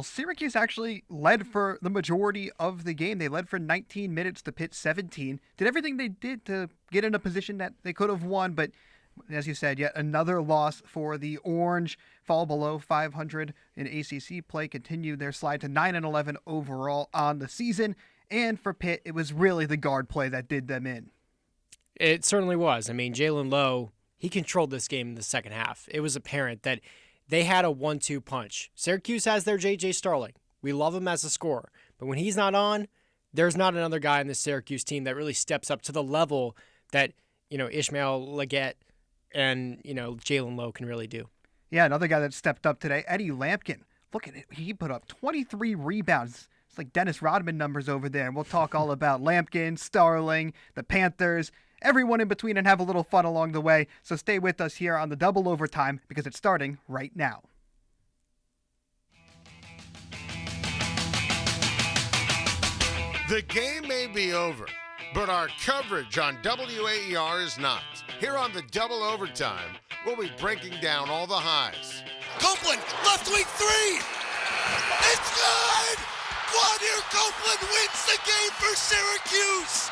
Well, Syracuse actually led for the majority of the game. They led for 19 minutes to Pitt 17. Did everything they did to get in a position that they could have won, but as you said, yet another loss for the Orange. Fall below 500 in ACC play, continue their slide to 9-11 overall on the season. And for Pitt, it was really the guard play that did them in. It certainly was. I mean, Jalen Lowe, he controlled this game in the second half. It was apparent that they had a 1-2 punch. Syracuse has their J.J. Starling. We love him as a scorer. But when he's not on, there's not another guy in the Syracuse team that really steps up to the level that, Ishmael Leggett and, Jalen Lowe can really do. Yeah, another guy that stepped up today, Eddie Lampkin. Look at it. He put up 23 rebounds. It's like Dennis Rodman numbers over there. And we'll talk all about Lampkin, Starling, the Panthers, everyone in between, and have a little fun along the way. So stay with us here on the Double Overtime because it's starting right now. The game may be over, but our coverage on WAER is not. Here on the Double Overtime, we'll be breaking down all the highs. Copeland, left wing three! It's good! Quadir Copeland wins the game for Syracuse!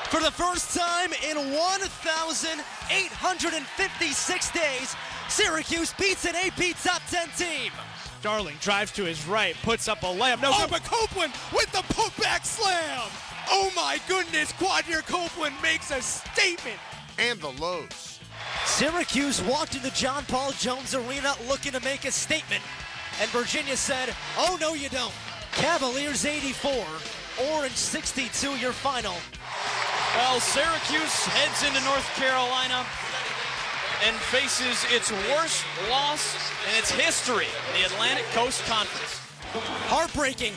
For the first time in 1,856 days, Syracuse beats an AP top 10 team. Starling drives to his right, puts up a layup. No good, but Copeland with the putback slam! Oh my goodness, Quadir Copeland makes a statement! And the lows. Syracuse walked into John Paul Jones Arena looking to make a statement, and Virginia said, oh no you don't. Cavaliers 84, Orange 62 your final. Well, Syracuse heads into North Carolina and faces its worst loss in its history in the Atlantic Coast Conference. Heartbreaking.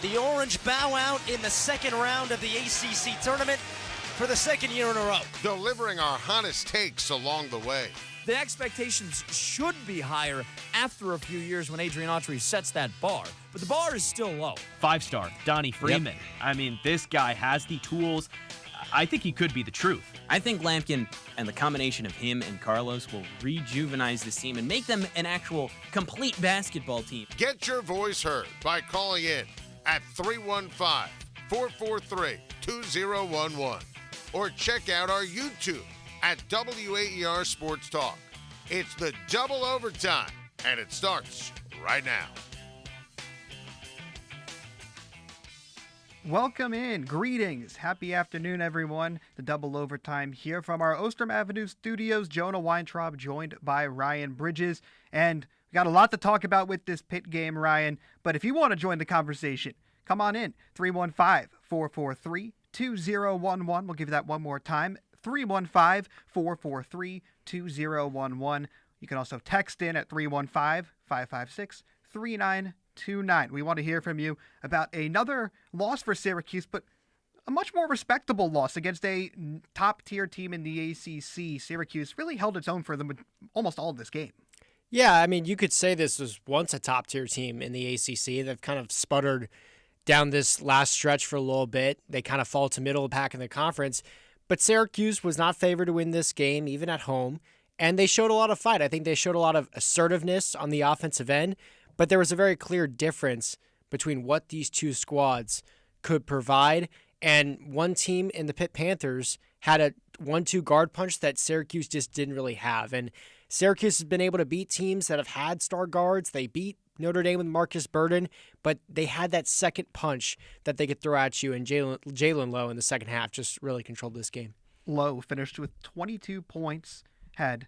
The Orange bow out in the second round of the ACC tournament for the second year in a row. Delivering our hottest takes along the way. The expectations should be higher after a few years when Adrian Autry sets that bar, but the bar is still low. 5-star, Donnie Freeman. Yep. I mean, this guy has the tools. I think he could be the truth. I think Lampkin and the combination of him and Carlos will rejuvenize this team and make them an actual complete basketball team. Get your voice heard by calling in at 315-443-2011 or check out our YouTube at WAER Sports Talk. It's the Double Overtime, and it starts right now. Welcome in. Greetings. Happy afternoon, everyone. The Double Overtime here from our Ostrom Avenue studios. Jonah Weintraub joined by Ryan Bridges. And we got a lot to talk about with this Pitt game, Ryan. But if you want to join the conversation, come on in. 315-443-2011. We'll give you that one more time. 315-443-2011. You can also text in at 315-556-3929. We want to hear from you about another loss for Syracuse, but a much more respectable loss against a top-tier team in the ACC. Syracuse really held its own for almost all of this game. Yeah, I mean, you could say this was once a top-tier team in the ACC. They've kind of sputtered down this last stretch for a little bit. They kind of fall to middle of the pack in the conference. But Syracuse was not favored to win this game, even at home, and they showed a lot of fight. I think they showed a lot of assertiveness on the offensive end, but there was a very clear difference between what these two squads could provide, and one team in the Pitt Panthers had a 1-2 guard punch that Syracuse just didn't really have. And Syracuse has been able to beat teams that have had star guards. They beat Notre Dame with Marcus Burden, but they had that second punch that they could throw at you, and Jalen Lowe in the second half just really controlled this game. Lowe finished with 22 points, had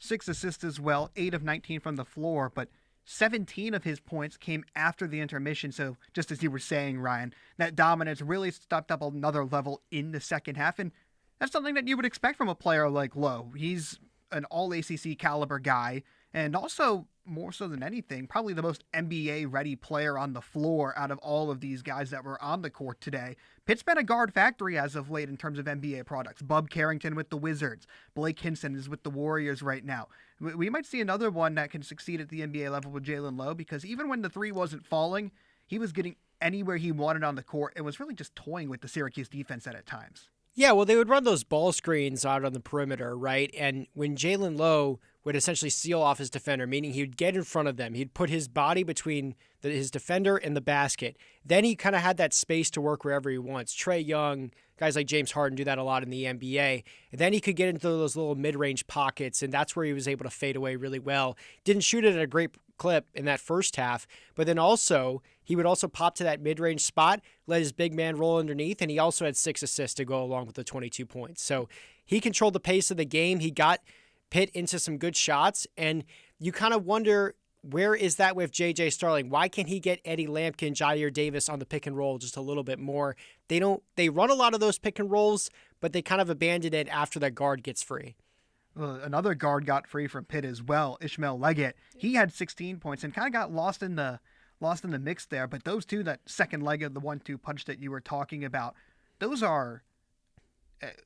6 assists as well, 8 of 19 from the floor, but 17 of his points came after the intermission. So just as you were saying, Ryan, that dominance really stepped up another level in the second half. And that's something that you would expect from a player like Lowe. He's an all ACC caliber guy, and also more so than anything, probably the most NBA ready player on the floor out of all of these guys that were on the court today. Pitt's been a guard factory as of late in terms of NBA products. Bub Carrington with the Wizards. Blake Hinson is with the Warriors right now. We might see another one that can succeed at the NBA level with Jalen Lowe, because even when the three wasn't falling, he was getting anywhere he wanted on the court and was really just toying with the Syracuse defense at times. Yeah, well, they would run those ball screens out on the perimeter, right? And when Jalen Lowe would essentially seal off his defender, meaning he would get in front of them, he'd put his body between his defender and the basket. Then he kind of had that space to work wherever he wants. Trae Young, guys like James Harden do that a lot in the NBA. And then he could get into those little mid-range pockets, and that's where he was able to fade away really well. Didn't shoot it at a great clip in that first half, but then also he would also pop to that mid-range spot, let his big man roll underneath, and he also had 6 assists to go along with the 22 points. So he controlled the pace of the game. He got Pitt into some good shots, and you kind of wonder, where is that with J.J. Starling? Why can't he get Eddie Lampkin, Jair Davis on the pick and roll just a little bit more? They run a lot of those pick and rolls, but they kind of abandon it after that guard gets free. Another guard got free from Pitt as well, Ishmael Leggett. He had 16 points and kind of got lost in the mix there. But those two, that second leg of the 1-2 punch that you were talking about, those are,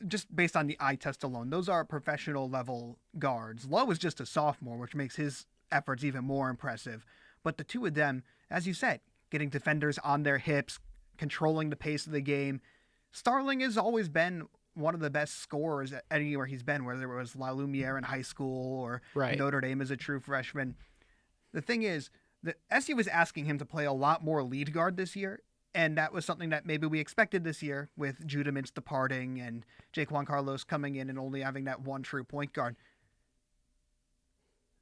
just based on the eye test alone, those are professional level guards. Lowe is just a sophomore, which makes his efforts even more impressive. But the two of them, as you said, getting defenders on their hips, controlling the pace of the game. Starling has always been one of the best scorers anywhere he's been, whether it was La Lumiere in high school or Notre Dame as a true freshman. The thing is, the SU was asking him to play a lot more lead guard this year, and that was something that maybe we expected this year with Judah Mintz departing and Jaquan Carlos coming in and only having that one true point guard.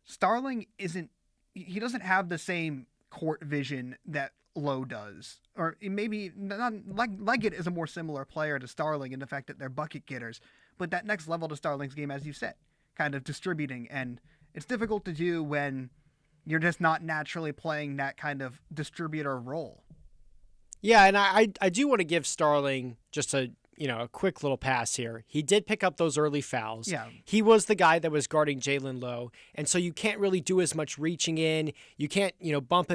Starling he doesn't have the same court vision that Lowe does. Or maybe not, Leggett is a more similar player to Starling in the fact that they're bucket getters. But that next level to Starling's game, as you said, kind of distributing. And it's difficult to do when you're just not naturally playing that kind of distributor role. Yeah, and I do want to give Starling just a quick little pass here. He did pick up those early fouls. Yeah. He was the guy that was guarding Jalen Lowe, and so you can't really do as much reaching in. You can't, bump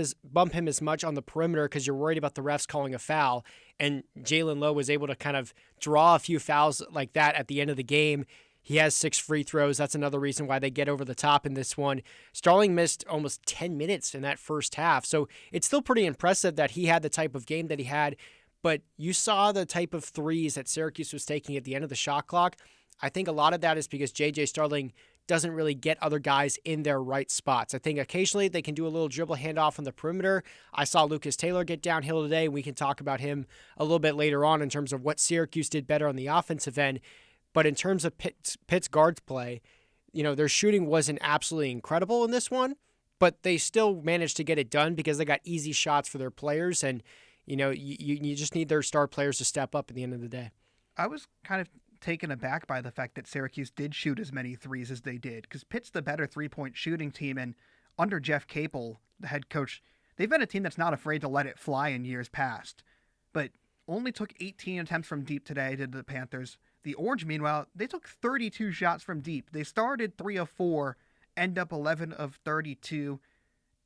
him as much on the perimeter because you're worried about the refs calling a foul. And Jalen Lowe was able to kind of draw a few fouls like that at the end of the game. He has 6 free throws. That's another reason why they get over the top in this one. Starling missed almost 10 minutes in that first half, so it's still pretty impressive that he had the type of game that he had. But you saw the type of threes that Syracuse was taking at the end of the shot clock. I think a lot of that is because J.J. Starling doesn't really get other guys in their right spots. I think occasionally they can do a little dribble handoff on the perimeter. I saw Lucas Taylor get downhill today. We can talk about him a little bit later on in terms of what Syracuse did better on the offensive end. But in terms of Pitt's guards play, their shooting wasn't absolutely incredible in this one, but they still managed to get it done because they got easy shots for their players, and you just need their star players to step up at the end of the day. I was kind of taken aback by the fact that Syracuse did shoot as many threes as they did, because Pitt's the better three-point shooting team, and under Jeff Capel, the head coach, they've been a team that's not afraid to let it fly in years past, but only took 18 attempts from deep today to the Panthers. The Orange, meanwhile, they took 32 shots from deep. They started 3 of 4, end up 11 of 32.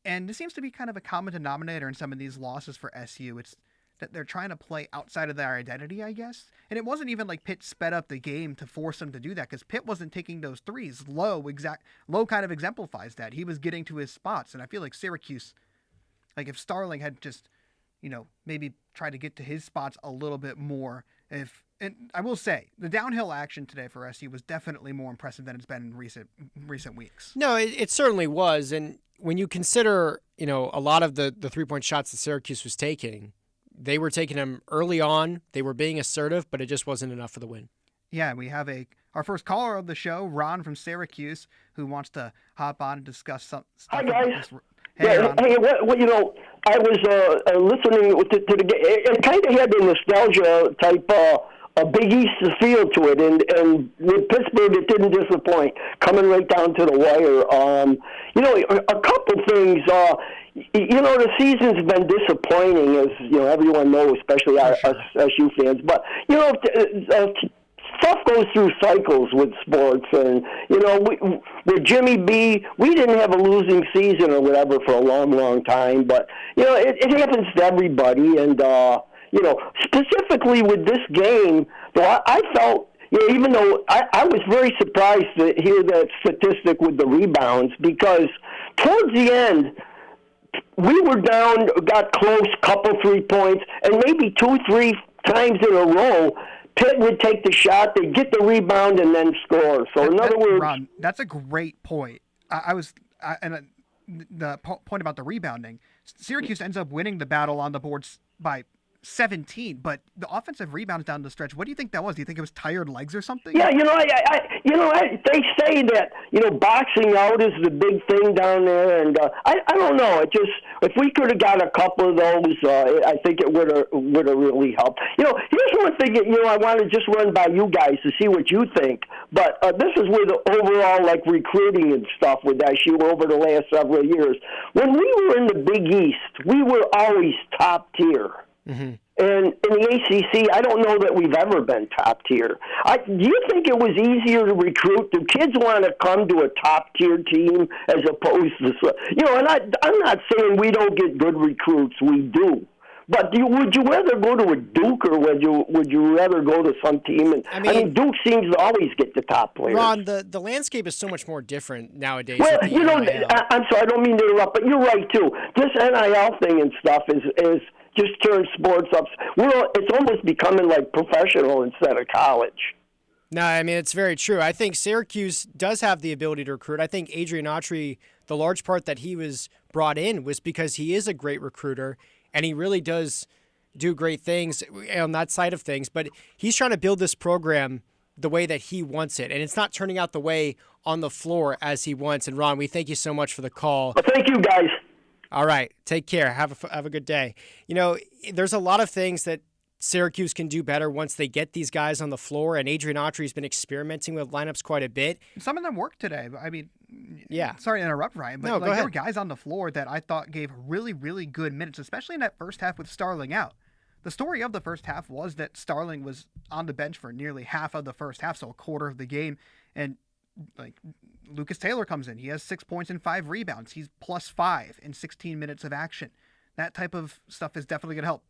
And this seems to be kind of a common denominator in some of these losses for SU. It's that they're trying to play outside of their identity, I guess. And it wasn't even like Pitt sped up the game to force them to do that, because Pitt wasn't taking those threes. Lowe kind of exemplifies that. He was getting to his spots. And I feel like Syracuse, like if Starling had just, maybe tried to get to his spots a little bit more. And I will say, the downhill action today for SU was definitely more impressive than it's been in recent weeks. No, it certainly was. And when you consider, a lot of the three-point shots that Syracuse was taking, they were taking them early on. They were being assertive, but it just wasn't enough for the win. Yeah, we have our first caller of the show, Ron from Syracuse, who wants to hop on and discuss some stuff. Hi, guys. Hey, Ron. Hey, I was listening to the game. It kind of had the nostalgia type a Big East feel to it, and with Pittsburgh, it didn't disappoint, coming right down to the wire. A couple things. The season's been disappointing, as everyone knows, especially us SU fans. But stuff goes through cycles with sports, and with Jimmy B, we didn't have a losing season or whatever for a long time. But it happens to everybody, and specifically with this game, I felt, even though I was very surprised to hear that statistic with the rebounds, because towards the end, we were down, got close, couple 3 points, and maybe 2-3 times in a row, Pitt would take the shot, they'd get the rebound, and then score. So in other words, Ron, that's a great point. The point about the rebounding, Syracuse ends up winning the battle on the boards by 17, but the offensive rebounds down the stretch, what do you think that was? Do you think it was tired legs or something? yeah, they say that boxing out is the big thing down there, and I don't know. It just, if we could have got a couple of those, I think it would have really helped. Here's one thing I want to just run by you guys to see what you think. But this is with the overall recruiting and stuff with SU over the last several years. When we were in the Big East, we were always top tier. Mm-hmm. And in the ACC, I don't know that we've ever been top tier. Do you think it was easier to recruit? Do kids want to come to a top tier team as opposed to, and I'm not saying we don't get good recruits. We do. But would you rather go to a Duke, or would you rather go to some team? And I mean, Duke seems to always get the top players. Ron, the landscape is so much more different nowadays. Well, I'm sorry, I don't mean to interrupt, but you're right too. This NIL thing and stuff is just turns sports up. It's almost becoming like professional instead of college. No, I mean, it's very true. I think Syracuse does have the ability to recruit. I think Adrian Autry, the large part that he was brought in was because he is a great recruiter, and he really does do great things on that side of things. But he's trying to build this program the way that he wants it, and it's not turning out the way on the floor as he wants. And Ron, we thank you so much for the call. Well, thank you, guys. All right. Take care. Have a good day. There's a lot of things that Syracuse can do better once they get these guys on the floor, and Adrian Autry's been experimenting with lineups quite a bit. Some of them worked today. I mean, yeah. Sorry to interrupt, Ryan, but no, there were guys on the floor that I thought gave really, really good minutes, especially in that first half with Starling out. The story of the first half was that Starling was on the bench for nearly half of the first half, so a quarter of the game, and Lucas Taylor comes in. He has 6 points and 5 rebounds. He's +5 in 16 minutes of action. That type of stuff is definitely going to help.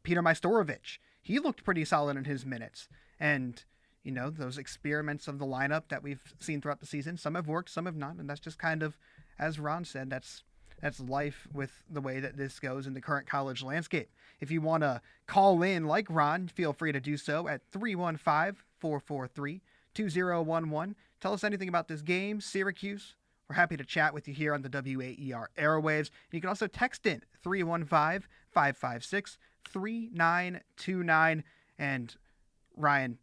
Peter Majstorovic, he looked pretty solid in his minutes. And, those experiments of the lineup that we've seen throughout the season, some have worked, some have not. And that's just kind of, as Ron said, that's life with the way that this goes in the current college landscape. If you want to call in like Ron, feel free to do so at 315-443-2011. Tell us anything about this game, Syracuse. We're happy to chat with you here on the WAER airwaves. You can also text in 315-556-3929. And Ryan,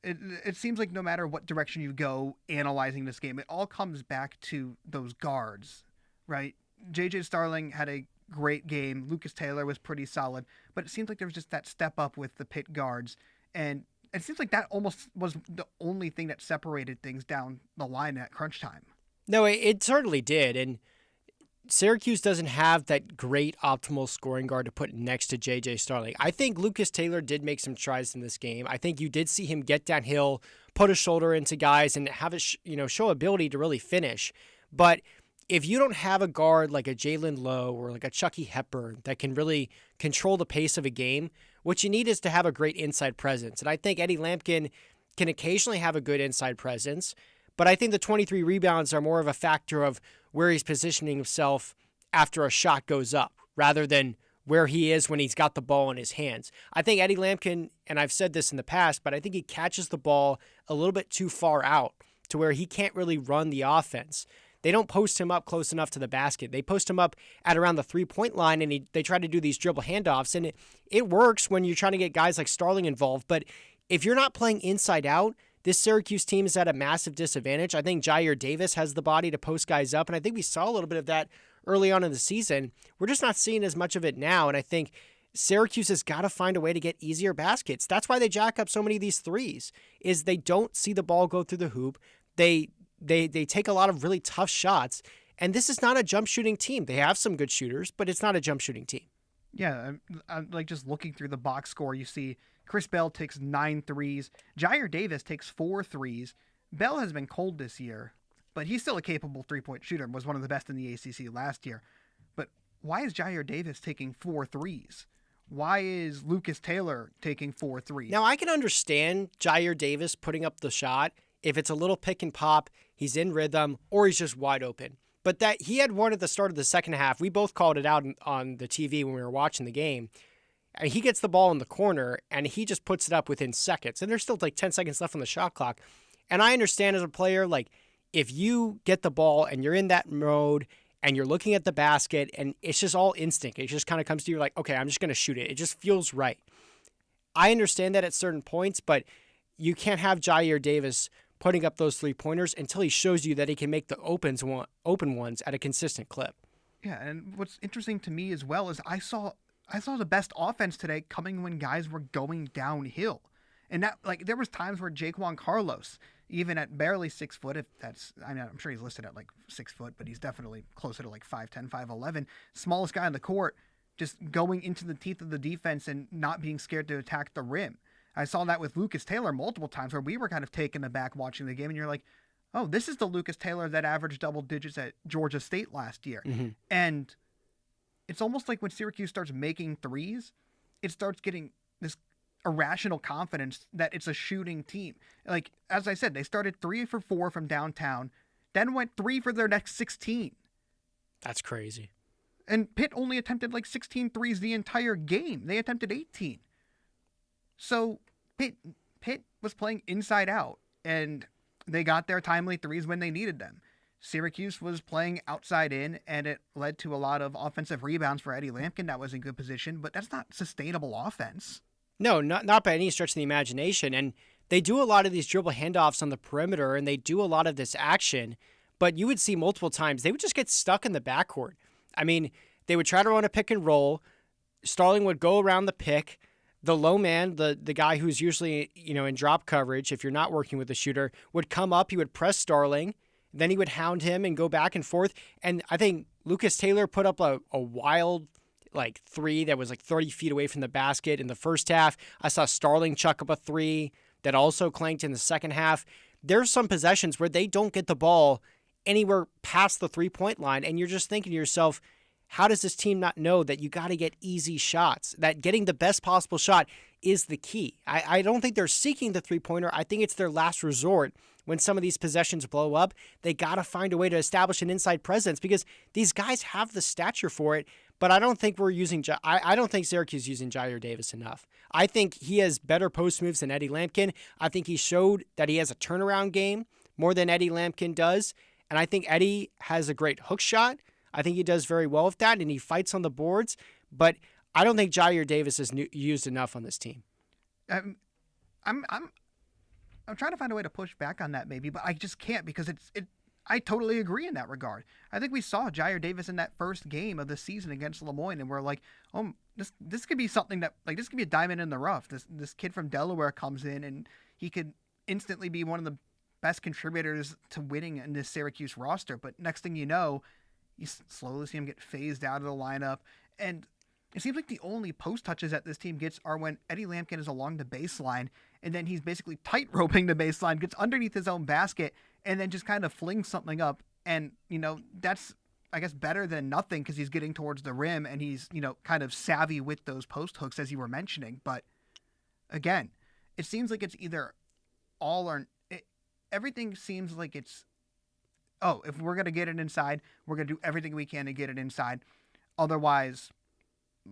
it seems like no matter what direction you go analyzing this game, it all comes back to those guards, right? J.J. Starling had a great game. Lucas Taylor was pretty solid. But it seems like there was just that step up with the Pitt guards. And it seems like that almost was the only thing that separated things down the line at crunch time. No, it certainly did. And Syracuse doesn't have that great optimal scoring guard to put next to J.J. Starling. I think Lucas Taylor did make some strides in this game. I think you did see him get downhill, put a shoulder into guys, and have it, show ability to really finish. But if you don't have a guard like a Jalen Lowe or like a Chucky Hepburn that can really control the pace of a game, what you need is to have a great inside presence. And I think Eddie Lampkin can occasionally have a good inside presence, but I think the 23 rebounds are more of a factor of where he's positioning himself after a shot goes up rather than where he is when he's got the ball in his hands. I think Eddie Lampkin, and I've said this in the past, but I think he catches the ball a little bit too far out to where he can't really run the offense. They don't post him up close enough to the basket. They post him up at around the three-point line, and they try to do these dribble handoffs, and it works when you're trying to get guys like Starling involved. But if you're not playing inside out, this Syracuse team is at a massive disadvantage. I think Jair Davis has the body to post guys up, and I think we saw a little bit of that early on in the season. We're just not seeing as much of it now, and I think Syracuse has got to find a way to get easier baskets. That's why they jack up so many of these threes, is they don't see the ball go through the hoop. They take a lot of really tough shots, and this is not a jump shooting team. They have some good shooters, but it's not a jump shooting team. Yeah, I'm like just looking through the box score, you see Chris Bell takes 9 threes. Jair Davis takes 4 threes. Bell has been cold this year, but he's still a capable three-point shooter and was one of the best in the ACC last year. But why is Jair Davis taking 4 threes? Why is Lucas Taylor taking 4 threes? Now, I can understand Jair Davis putting up the shot if it's a little pick and pop, he's in rhythm, or he's just wide open. But that he had one at the start of the second half. We both called it out on the TV when we were watching the game. And he gets the ball in the corner, and he just puts it up within seconds. And there's still like 10 seconds left on the shot clock. And I understand as a player, like, if you get the ball and you're in that mode and you're looking at the basket and it's just all instinct, it just kind of comes to you like, okay, I'm just going to shoot it. It just feels right. I understand that at certain points, but you can't have Jair Davis putting up those 3-pointers until he shows you that he can make the open ones at a consistent clip. Yeah, and what's interesting to me as well is I saw the best offense today coming when guys were going downhill. And that, like, there was times where Jaquan Carlos, even at barely 6 foot, if that's, I mean, I'm sure he's listed at like 6 foot, but he's definitely closer to like 5'10", 5'11", smallest guy on the court, just going into the teeth of the defense and not being scared to attack the rim. I saw that with Lucas Taylor multiple times where we were kind of taken aback watching the game, and you're like, oh, this is the Lucas Taylor that averaged double digits at Georgia State last year. Mm-hmm. And it's almost like when Syracuse starts making threes, it starts getting this irrational confidence that it's a shooting team. Like, as I said, they started 3 for 4 from downtown, then went 3 for their next 16. That's crazy. And Pitt only attempted like 16 threes the entire game. They attempted 18. So Pitt was playing inside out, and they got their timely threes when they needed them. Syracuse was playing outside in, and it led to a lot of offensive rebounds for Eddie Lampkin. That was in good position, but that's not sustainable offense. No, not by any stretch of the imagination. And they do a lot of these dribble handoffs on the perimeter, and they do a lot of this action, but you would see multiple times they would just get stuck in the backcourt. I mean, they would try to run a pick and roll. Starling would go around the pick. The low man, the guy who's usually, in drop coverage, if you're not working with the shooter, would come up. He would press Starling. Then he would hound him and go back and forth. And I think Lucas Taylor put up a wild, like, 3 that was like 30 feet away from the basket in the first half. I saw Starling chuck up a 3 that also clanked in the second half. There's some possessions where they don't get the ball anywhere past the 3-point line, and you're just thinking to yourself, how does this team not know that you got to get easy shots, that getting the best possible shot is the key? I don't think they're seeking the 3-pointer. I think it's their last resort. When some of these possessions blow up, they got to find a way to establish an inside presence because these guys have the stature for it, but I don't think I don't think Syracuse is using Jair Davis enough. I think he has better post moves than Eddie Lampkin. I think he showed that he has a turnaround game more than Eddie Lampkin does, and I think Eddie has a great hook shot. I think he does very well with that, and he fights on the boards. But I don't think Jair Davis is used enough on this team. I'm trying to find a way to push back on that maybe, but I just can't because I totally agree in that regard. I think we saw Jair Davis in that first game of the season against Lemoyne, and we're like, oh, this could be something that, like, this could be a diamond in the rough. This kid from Delaware comes in, and he could instantly be one of the best contributors to winning in this Syracuse roster. But next thing you know, you slowly see him get phased out of the lineup. And it seems like the only post touches that this team gets are when Eddie Lampkin is along the baseline, and then he's basically tight-roping the baseline, gets underneath his own basket, and then just kind of flings something up. And, that's, I guess, better than nothing because he's getting towards the rim, and he's, kind of savvy with those post hooks, as you were mentioning. But, again, it seems like it's either all or... everything seems like it's, oh, if we're going to get it inside, we're going to do everything we can to get it inside. Otherwise,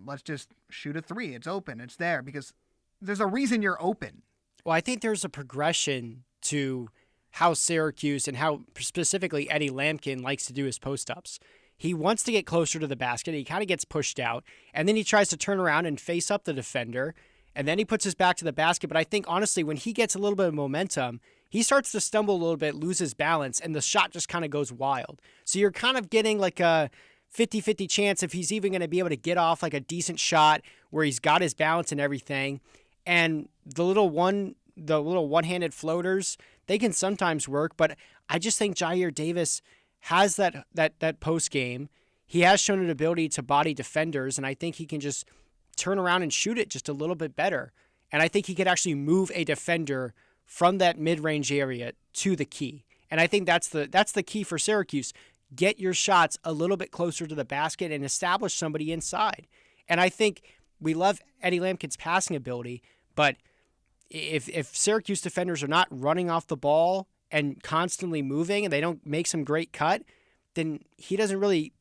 let's just shoot a 3. It's open. It's there because there's a reason you're open. Well, I think there's a progression to how Syracuse and how specifically Eddie Lampkin likes to do his post-ups. He wants to get closer to the basket. He kind of gets pushed out, and then he tries to turn around and face up the defender, and then he puts his back to the basket. But I think, honestly, when he gets a little bit of momentum, he starts to stumble a little bit, loses balance, and the shot just kind of goes wild. So you're kind of getting like a 50-50 chance if he's even going to be able to get off like a decent shot where he's got his balance and everything. And the little one-handed floaters, they can sometimes work, but I just think Jair Davis has that post game. He has shown an ability to body defenders, and I think he can just turn around and shoot it just a little bit better. And I think he could actually move a defender from that mid-range area to the key. And I think that's the key for Syracuse. Get your shots a little bit closer to the basket and establish somebody inside. And I think we love Eddie Lampkin's passing ability, but if Syracuse defenders are not running off the ball and constantly moving and they don't make some great cut, then he doesn't really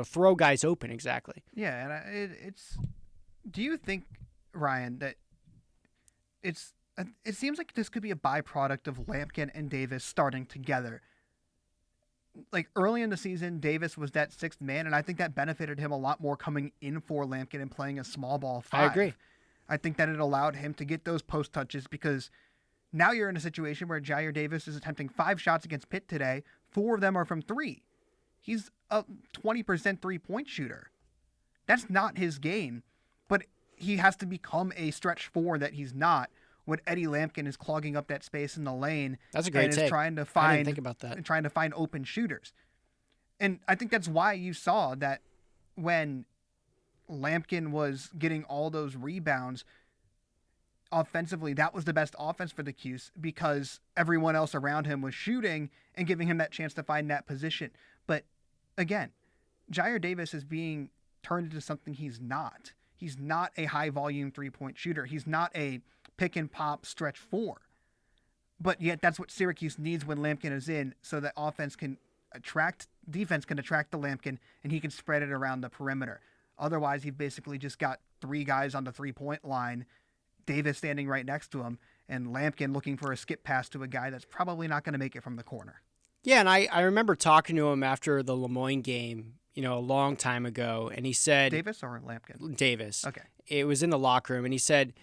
throw guys open exactly. Yeah, and it's. Do you think Ryan, that it seems like this could be a byproduct of Lampkin and Davis starting together. Like early in the season, Davis was that sixth man, and I think that benefited him a lot more coming in for Lampkin and playing a small ball five. I agree. I think that it allowed him to get those post touches because now you're in a situation where Jair Davis is attempting 5 shots against Pitt today. 4 of them are from 3. He's a 20% 3-point shooter. That's not his game, but he has to become a stretch 4 that he's not when Eddie Lampkin is clogging up that space in the lane. That's a great and take. Is trying to I find, didn't think about that. Trying to find open shooters. And I think that's why you saw that when Lampkin was getting all those rebounds offensively, that was the best offense for the Cuse because everyone else around him was shooting and giving him that chance to find that position. But again, Jair Davis is being turned into something he's not. He's not a high volume 3-point shooter. He's not a pick and pop stretch 4. But yet that's what Syracuse needs when Lampkin is in so that defense can attract the Lampkin and he can spread it around the perimeter. Otherwise, you've basically just got 3 guys on the 3-point line, Davis standing right next to him, and Lampkin looking for a skip pass to a guy that's probably not going to make it from the corner. Yeah, and I remember talking to him after the Lemoyne game, a long time ago, and he said... Davis or Lampkin? Davis. Okay. It was in the locker room, and he said,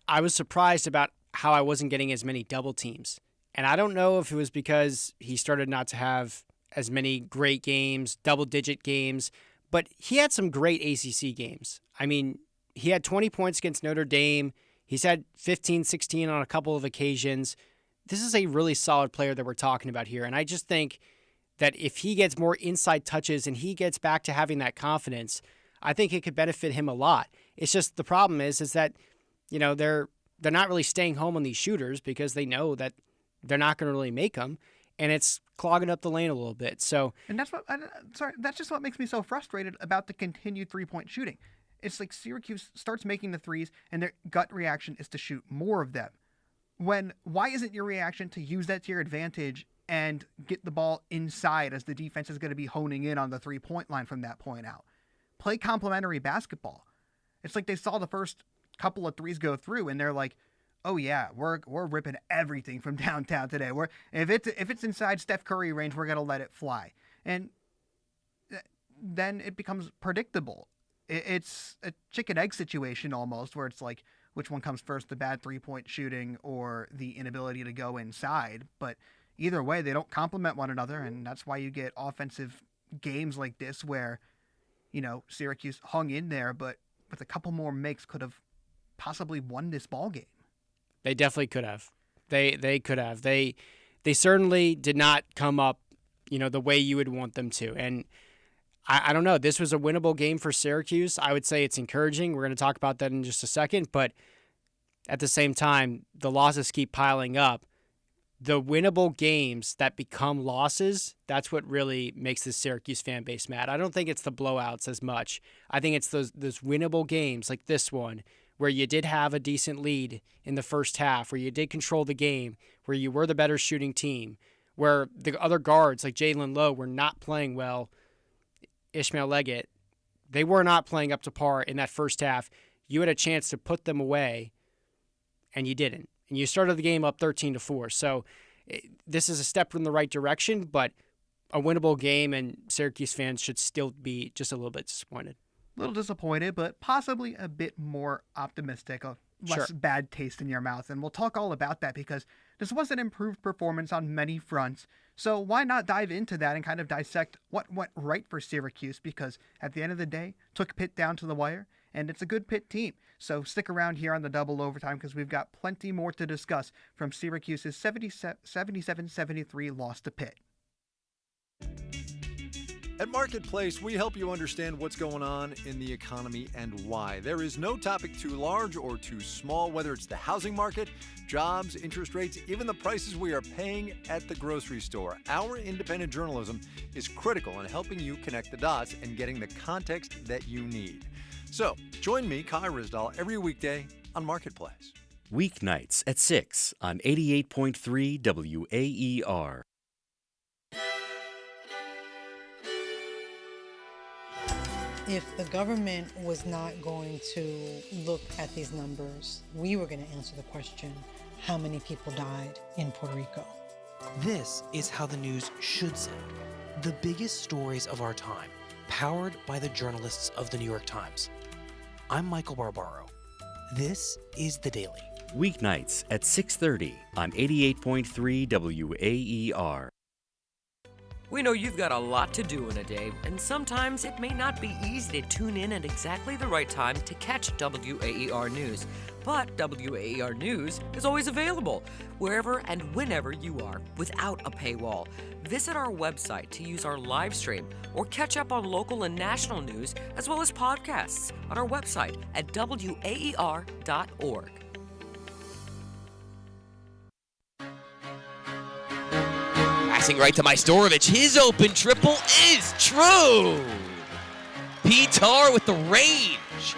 I was surprised about how I wasn't getting as many double teams. And I don't know if it was because he started not to have as many great games, double-digit games, but he had some great ACC games. I mean, he had 20 points against Notre Dame. He's had 15, 16 on a couple of occasions. This is a really solid player that we're talking about here. And I just think that if he gets more inside touches and he gets back to having that confidence, I think it could benefit him a lot. It's just the problem is that, they're not really staying home on these shooters because they know that they're not going to really make them. And it's clogging up the lane a little bit. And that's just what makes me so frustrated about the continued 3-point shooting. It's like Syracuse starts making the threes and their gut reaction is to shoot more of them. Why isn't your reaction to use that to your advantage and get the ball inside as the defense is going to be honing in on the 3-point line from that point out? Play complementary basketball. It's like they saw the first couple of threes go through and they're like, oh yeah, we're ripping everything from downtown today. If it's inside Steph Curry range, we're gonna let it fly, and then it becomes predictable. It's a chicken egg situation almost, where it's like which one comes first, the bad 3-point shooting or the inability to go inside. But either way, they don't complement one another, and that's why you get offensive games like this where Syracuse hung in there, but with a couple more makes could have possibly won this ball game. They definitely could have. They could have. They certainly did not come up, the way you would want them to. And I don't know. This was a winnable game for Syracuse. I would say it's encouraging. We're going to talk about that in just a second. But at the same time, the losses keep piling up. The winnable games that become losses, that's what really makes the Syracuse fan base mad. I don't think it's the blowouts as much. I think it's those winnable games like this one, where you did have a decent lead in the first half, where you did control the game, where you were the better shooting team, where the other guards like Jalen Lowe were not playing well. Ishmael Leggett, they were not playing up to par in that first half. You had a chance to put them away, and you didn't. And you started the game up 13-4. So this is a step in the right direction, but a winnable game, and Syracuse fans should still be just a little bit disappointed. A little disappointed, but possibly a bit more optimistic, less bad taste in your mouth. And we'll talk all about that because this was an improved performance on many fronts. So why not dive into that and kind of dissect what went right for Syracuse? Because at the end of the day, took Pitt down to the wire, and it's a good Pitt team. So stick around here on the double overtime because we've got plenty more to discuss from Syracuse's 77-73 loss to Pitt. At Marketplace, we help you understand what's going on in the economy and why. There is no topic too large or too small, whether it's the housing market, jobs, interest rates, even the prices we are paying at the grocery store. Our independent journalism is critical in helping you connect the dots and getting the context that you need. So, join me, Kai Risdal, every weekday on Marketplace. Weeknights at 6 on 88.3 WAER. If the government was not going to look at these numbers, we were going to answer the question, how many people died in Puerto Rico? This is how the news should sound. The biggest stories of our time, powered by the journalists of the New York Times. I'm Michael Barbaro. This is The Daily. Weeknights at 6:30 on 88.3 WAER. We know you've got a lot to do in a day, and sometimes it may not be easy to tune in at exactly the right time to catch WAER News. But WAER News is always available, wherever and whenever you are, without a paywall. Visit our website to use our live stream or catch up on local and national news, as well as podcasts on our website at WAER.org. Passing right to Majstorovic. His open triple is true. Pitar with the range.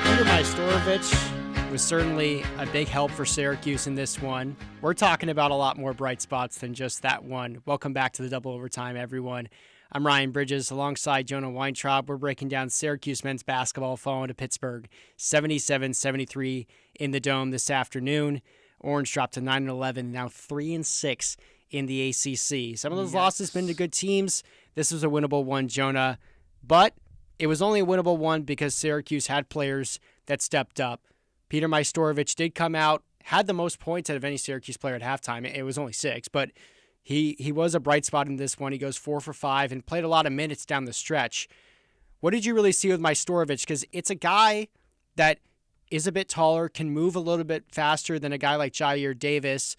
Peter Majstorovic was certainly a big help for Syracuse in this one. We're talking about a lot more bright spots than just that one. Welcome back to the Double Overtime, everyone. I'm Ryan Bridges alongside Jonah Weintraub. We're breaking down Syracuse men's basketball falling to Pittsburgh 77-73 in the Dome this afternoon. Orange dropped to 9-11, now 3-6 in the ACC. Some of those losses been to good teams. This was a winnable one, Jonah. But it was only a winnable one because Syracuse had players that stepped up. Peter Majstorovic did come out, had the most points out of any Syracuse player at halftime. It was only 6, but he was a bright spot in this one. He goes 4 for 5 and played a lot of minutes down the stretch. What did you really see with Majstorovic? Because it's a guy that is a bit taller, can move a little bit faster than a guy like Jair Davis,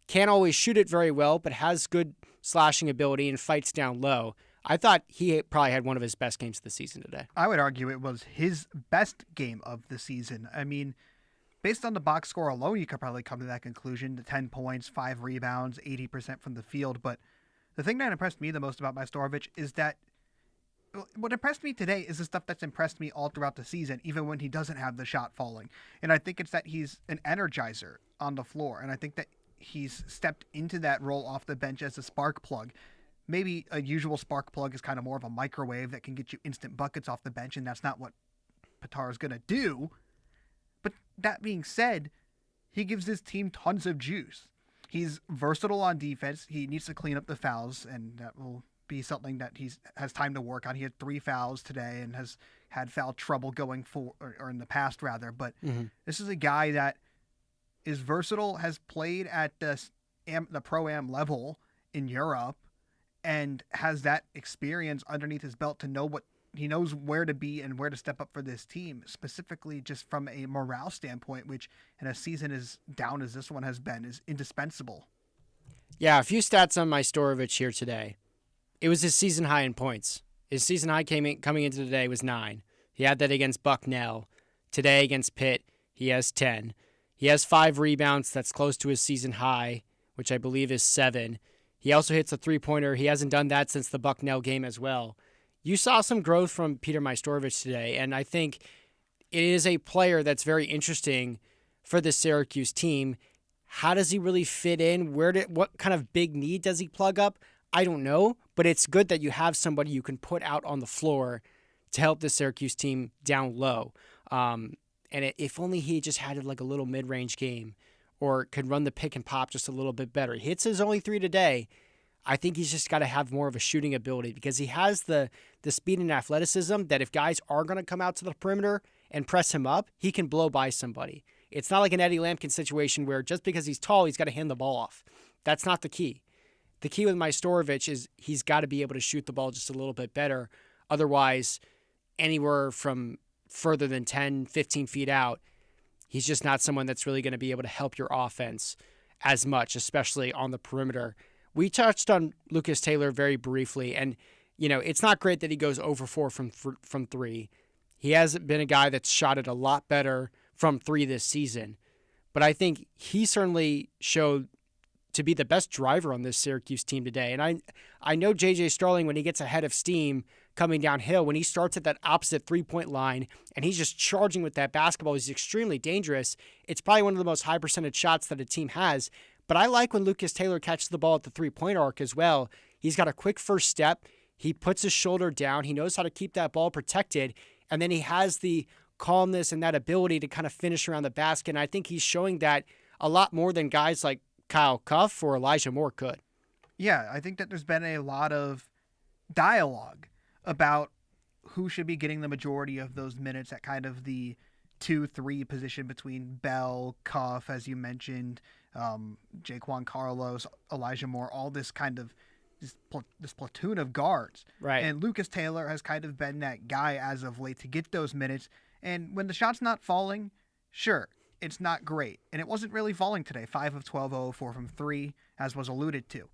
can't always shoot it very well, but has good slashing ability and fights down low. I thought he probably had one of his best games of the season today. I would argue it was his best game of the season. I mean, based on the box score alone, you could probably come to that conclusion. The 10 points, 5 rebounds, 80% from the field. But the thing that impressed me the most about Majstorovic is that what impressed me today is the stuff that's impressed me all throughout the season, even when he doesn't have the shot falling. And I think it's that he's an energizer on the floor. And I think that he's stepped into that role off the bench as a spark plug. Maybe a usual spark plug is kind of more of a microwave that can get you instant buckets off the bench, and that's not what Pitar is going to do. But that being said, he gives his team tons of juice. He's versatile on defense. He needs to clean up the fouls, and that will be something that he has time to work on. He had 3 fouls today and has had foul trouble going for, or in the past rather. But this is a guy that is versatile, has played at the Pro-Am level in Europe, and has that experience underneath his belt to know what he knows where to be and where to step up for this team, specifically just from a morale standpoint, which in a season as down as this one has been is indispensable. Yeah, a few stats on Majstorovic here today. It was his season high in points. His season high coming into today was 9. He had that against Bucknell. Today against Pitt, he has 10. He has 5 rebounds. That's close to his season high, which I believe is 7. He also hits a three-pointer. He hasn't done that since the Bucknell game as well. You saw some growth from Peter Majstorovic today, and I think it is a player that's very interesting for the Syracuse team. How does he really fit in? What kind of big need does he plug up? I don't know, but it's good that you have somebody you can put out on the floor to help the Syracuse team down low. If only he just had like a little mid-range game or could run the pick and pop just a little bit better. He hits his only 3 today. I think he's just got to have more of a shooting ability because he has the speed and athleticism that if guys are going to come out to the perimeter and press him up, he can blow by somebody. It's not like an Eddie Lampkin situation where just because he's tall, he's got to hand the ball off. That's not the key. The key with Majstorovic is he's got to be able to shoot the ball just a little bit better. Otherwise, anywhere from further than 10, 15 feet out, he's just not someone that's really going to be able to help your offense as much, especially on the perimeter. We touched on Lucas Taylor very briefly, and it's not great that he goes over 4 from 3. He hasn't been a guy that's shot it a lot better from 3 this season, but I think he certainly showed to be the best driver on this Syracuse team today. And I know J.J. Starling, when he gets ahead of steam coming downhill, when he starts at that opposite three-point line and he's just charging with that basketball, he's extremely dangerous. It's probably one of the most high percentage shots that a team has. But I like when Lucas Taylor catches the ball at the three-point arc as well. He's got a quick first step. He puts his shoulder down. He knows how to keep that ball protected. And then he has the calmness and that ability to kind of finish around the basket. And I think he's showing that a lot more than guys like Kyle Cuff or Elijah Moore could. Yeah, I think that there's been a lot of dialogue about who should be getting the majority of those minutes at kind of the 2-3 position between Bell, Cuff, as you mentioned, Jaquan Carlos, Elijah Moore, all this kind of this platoon of guards. Right. And Lucas Taylor has kind of been that guy as of late to get those minutes. And when the shot's not falling, sure, it's not great. And it wasn't really falling today. 5 of 12, 0 4 from 3, as was alluded to.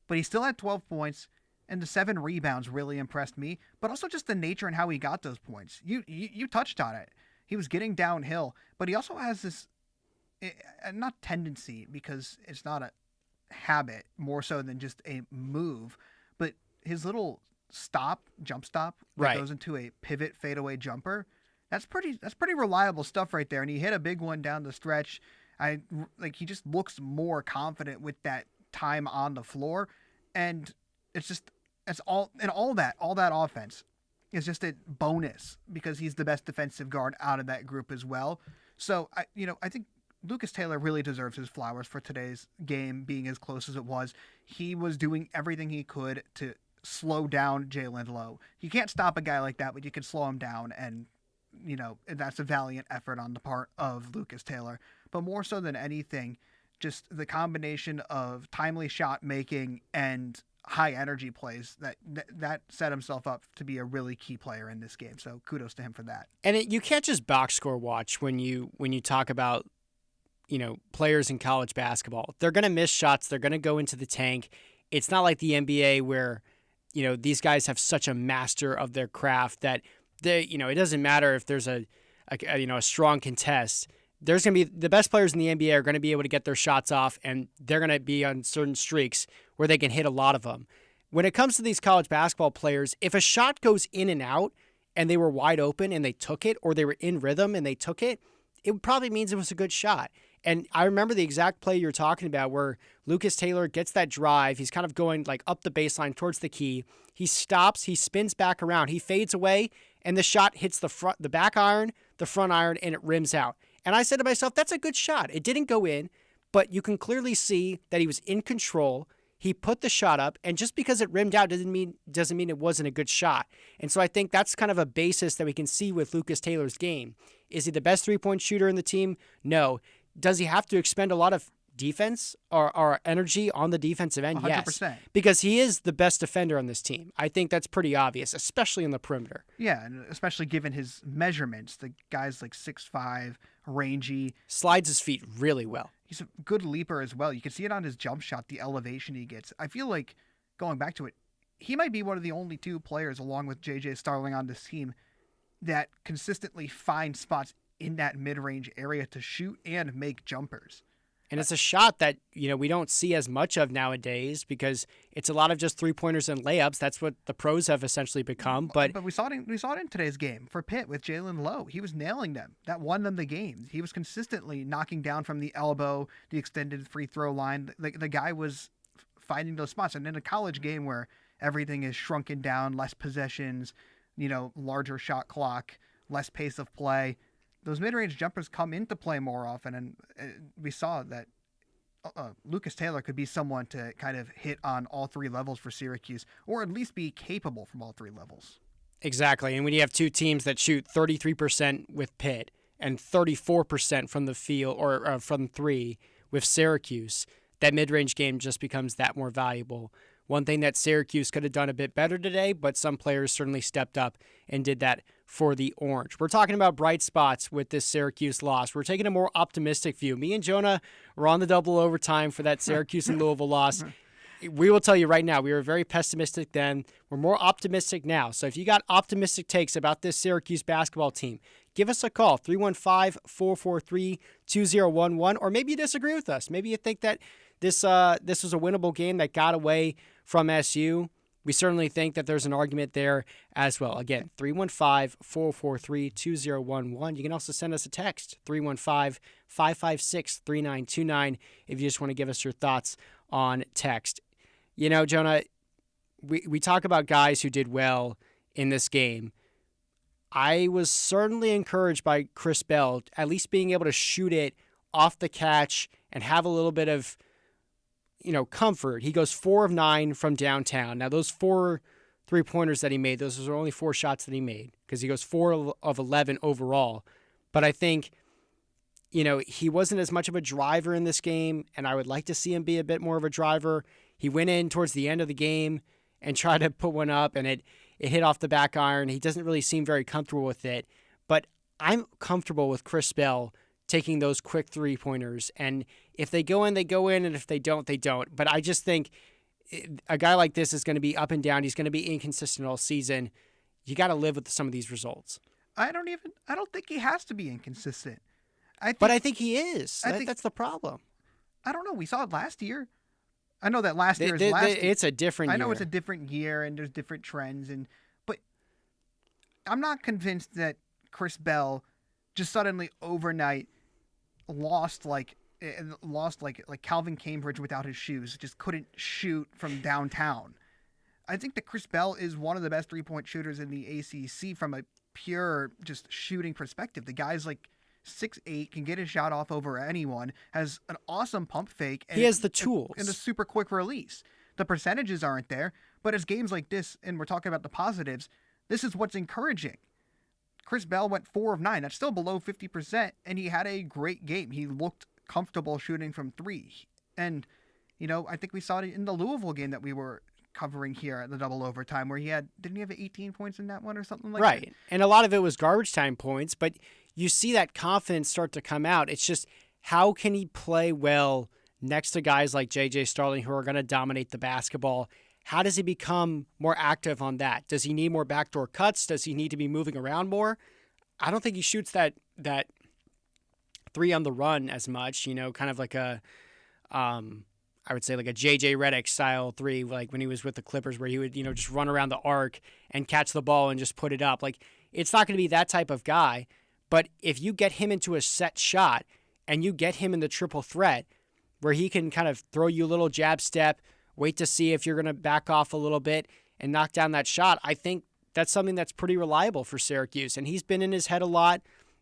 But he still had 12 points, and the 7 rebounds really impressed me, but also just the nature and how he got those points. You touched on it. He was getting downhill, but he also has this, not tendency, because it's not a habit, more so than just a move, but his little jump stop that goes into a pivot fadeaway jumper. That's pretty reliable stuff right there. And he hit a big one down the stretch. He just looks more confident with that time on the floor. And all that offense is just a bonus because he's the best defensive guard out of that group as well. So I think Lucas Taylor really deserves his flowers for today's game being as close as it was. He was doing everything he could to slow down Jalen Lowe. You can't stop a guy like that, but you can slow him down, and that's a valiant effort on the part of Lucas Taylor. But more so than anything, just the combination of timely shot making and high energy plays that set himself up to be a really key player in this game. So kudos to him for that. And you can't just box score watch when you talk about players in college basketball. They're going to miss shots. They're going to go into the tank. It's not like the NBA where, these guys have such a master of their craft that it doesn't matter if there's a strong contest. There's going to be the best players in the NBA are going to be able to get their shots off, and they're going to be on certain streaks where they can hit a lot of them. When it comes to these college basketball players, if a shot goes in and out and they were wide open and they took it, or they were in rhythm and they took it, it probably means it was a good shot. And I remember the exact play you're talking about where Lucas Taylor gets that drive. He's kind of going like up the baseline towards the key. He stops, he spins back around, he fades away, and the shot hits the back iron, the front iron, and it rims out. And I said to myself, that's a good shot. It didn't go in, but you can clearly see that he was in control. He put the shot up, and just because it rimmed out doesn't mean it wasn't a good shot. And so I think that's kind of a basis that we can see with Lucas Taylor's game. Is he the best three-point shooter in the team? No. Does he have to expend a lot of defense or energy on the defensive end? 100%. Yes. Because he is the best defender on this team. I think that's pretty obvious, especially in the perimeter. Yeah, and especially given his measurements. The guy's like 6'5", rangy. Slides his feet really well. He's a good leaper as well. You can see it on his jump shot, the elevation he gets. I feel like, going back to it, he might be one of the only 2 players, along with J.J. Starling on this team, that consistently find spots in that mid-range area to shoot and make jumpers. And it's a shot that, we don't see as much of nowadays because it's a lot of just three-pointers and layups. That's what the pros have essentially become. But we saw it in today's game for Pitt with Jalen Lowe. He was nailing them. That won them the game. He was consistently knocking down from the elbow, the extended free throw line. The guy was finding those spots. And in a college game where everything is shrunken down, less possessions, larger shot clock, less pace of play, those mid-range jumpers come into play more often, and we saw that Lucas Taylor could be someone to kind of hit on all 3 levels for Syracuse, or at least be capable from all 3 levels. Exactly, and when you have 2 teams that shoot 33% with Pitt and 34% from the field or from 3 with Syracuse, that mid-range game just becomes that more valuable. One thing that Syracuse could have done a bit better today, but some players certainly stepped up and did that for the Orange. We're talking about bright spots with this Syracuse loss. We're taking a more optimistic view. Me and Jonah were on the double overtime for that Syracuse and Louisville loss. We will tell you right now, we were very pessimistic then. We're more optimistic now. So if you got optimistic takes about this Syracuse basketball team, give us a call, 315-443-2011, or maybe you disagree with us. Maybe you think that this was a winnable game that got away from SU. We certainly think that there's an argument there as well. Again, 315-443-2011. You can also send us a text, 315-556-3929, if you just want to give us your thoughts on text. Jonah, we talk about guys who did well in this game. I was certainly encouraged by Chris Bell, at least being able to shoot it off the catch and have a little bit of, comfort. He goes 4 of 9 from downtown. Now, those 4 3-pointers that he made, those are only 4 shots that he made because he goes 4 of 11 overall. But I think, he wasn't as much of a driver in this game, and I would like to see him be a bit more of a driver. He went in towards the end of the game and tried to put one up, and it hit off the back iron. He doesn't really seem very comfortable with it. But I'm comfortable with Chris Bell taking those quick 3-pointers. And if they go in, they go in, and if they don't, they don't. But I just think a guy like this is going to be up and down. He's going to be inconsistent all season. You got to live with some of these results. I don't think he has to be inconsistent. But I think he is. That's the problem. I don't know. We saw it last year. I know that last year is last year. It's a different year. I know it's a different year and there's different trends, but I'm not convinced that Chris Bell just suddenly overnight lost like Calvin Cambridge without his shoes. Just couldn't shoot from downtown. I think that Chris Bell is one of the best 3-point shooters in the ACC from a pure just shooting perspective. The guy's like 6'8", can get his shot off over anyone, has an awesome pump fake. And he has the tools. And a super quick release. The percentages aren't there, but as games like this, and we're talking about the positives, this is what's encouraging. Chris Bell went 4 of 9. That's still below 50%, and he had a great game. He looked comfortable shooting from 3. And, I think we saw it in the Louisville game that we were covering here at the double overtime where didn't he have 18 points in that one or something like that? Right. And a lot of it was garbage time points, but you see that confidence start to come out. It's just, how can he play well next to guys like J.J. Starling who are going to dominate the basketball? How does he become more active on that? Does he need more backdoor cuts? Does he need to be moving around more? I don't think he shoots that 3 on the run as much, kind of like I would say like a J.J. Redick style 3, like when he was with the Clippers where he would, just run around the arc and catch the ball and just put it up. Like, it's not going to be that type of guy. But if you get him into a set shot and you get him in the triple threat where he can kind of throw you a little jab step, wait to see if you're going to back off a little bit and knock down that shot, I think that's something that's pretty reliable for Syracuse. And he's been in his head a lot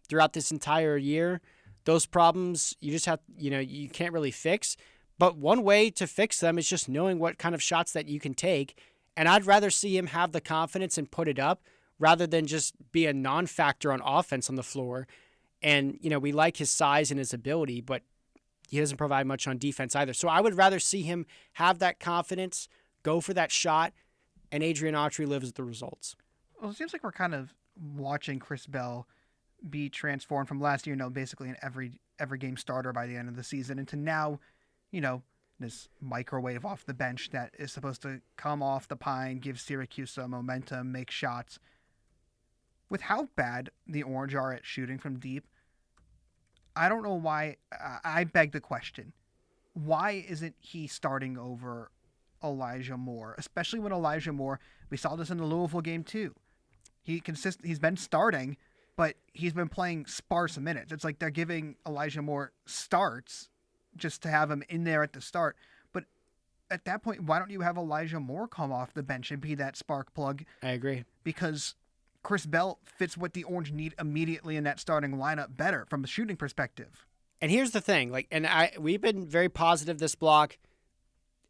throughout this entire year. Those problems, you just have, you can't really fix. But one way to fix them is just knowing what kind of shots that you can take. And I'd rather see him have the confidence and put it up rather than just be a non-factor on offense on the floor. And, we like his size and his ability, but he doesn't provide much on defense either. So I would rather see him have that confidence, go for that shot, and Adrian Autry lives with the results. Well, it seems like we're kind of watching Chris Bell be transformed from last year, basically an every game starter by the end of the season, into now, this microwave off the bench that is supposed to come off the pine, give Syracuse some momentum, make shots. With how bad the Orange are at shooting from deep, I don't know why. I beg the question. Why isn't he starting over Elijah Moore? Especially when Elijah Moore, we saw this in the Louisville game too. He's been starting, but he's been playing sparse minutes. It's like they're giving Elijah Moore starts just to have him in there at the start. But at that point, why don't you have Elijah Moore come off the bench and be that spark plug? I agree. Because Chris Bell fits what the Orange need immediately in that starting lineup better from a shooting perspective. And here's the thing, we've been very positive this block.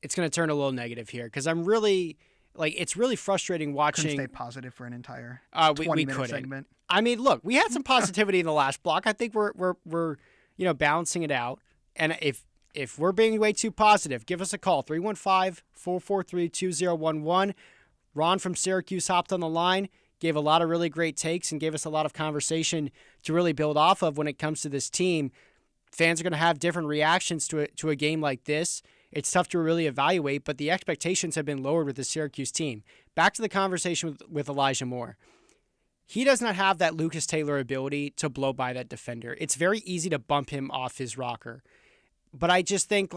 It's going to turn a little negative here because I'm really, it's really frustrating watching. Couldn't stay positive for an entire 20-minute segment. I mean, look, we had some positivity in the last block. I think we're balancing it out. And if we're being way too positive, give us a call, 315-443-2011. Ron from Syracuse hopped on the line, gave a lot of really great takes, and gave us a lot of conversation to really build off of when it comes to this team. Fans are going to have different reactions to a game like this. It's tough to really evaluate, but the expectations have been lowered with the Syracuse team. Back to the conversation with Elijah Moore. He does not have that Lucas Taylor ability to blow by that defender. It's very easy to bump him off his rocker. But I just think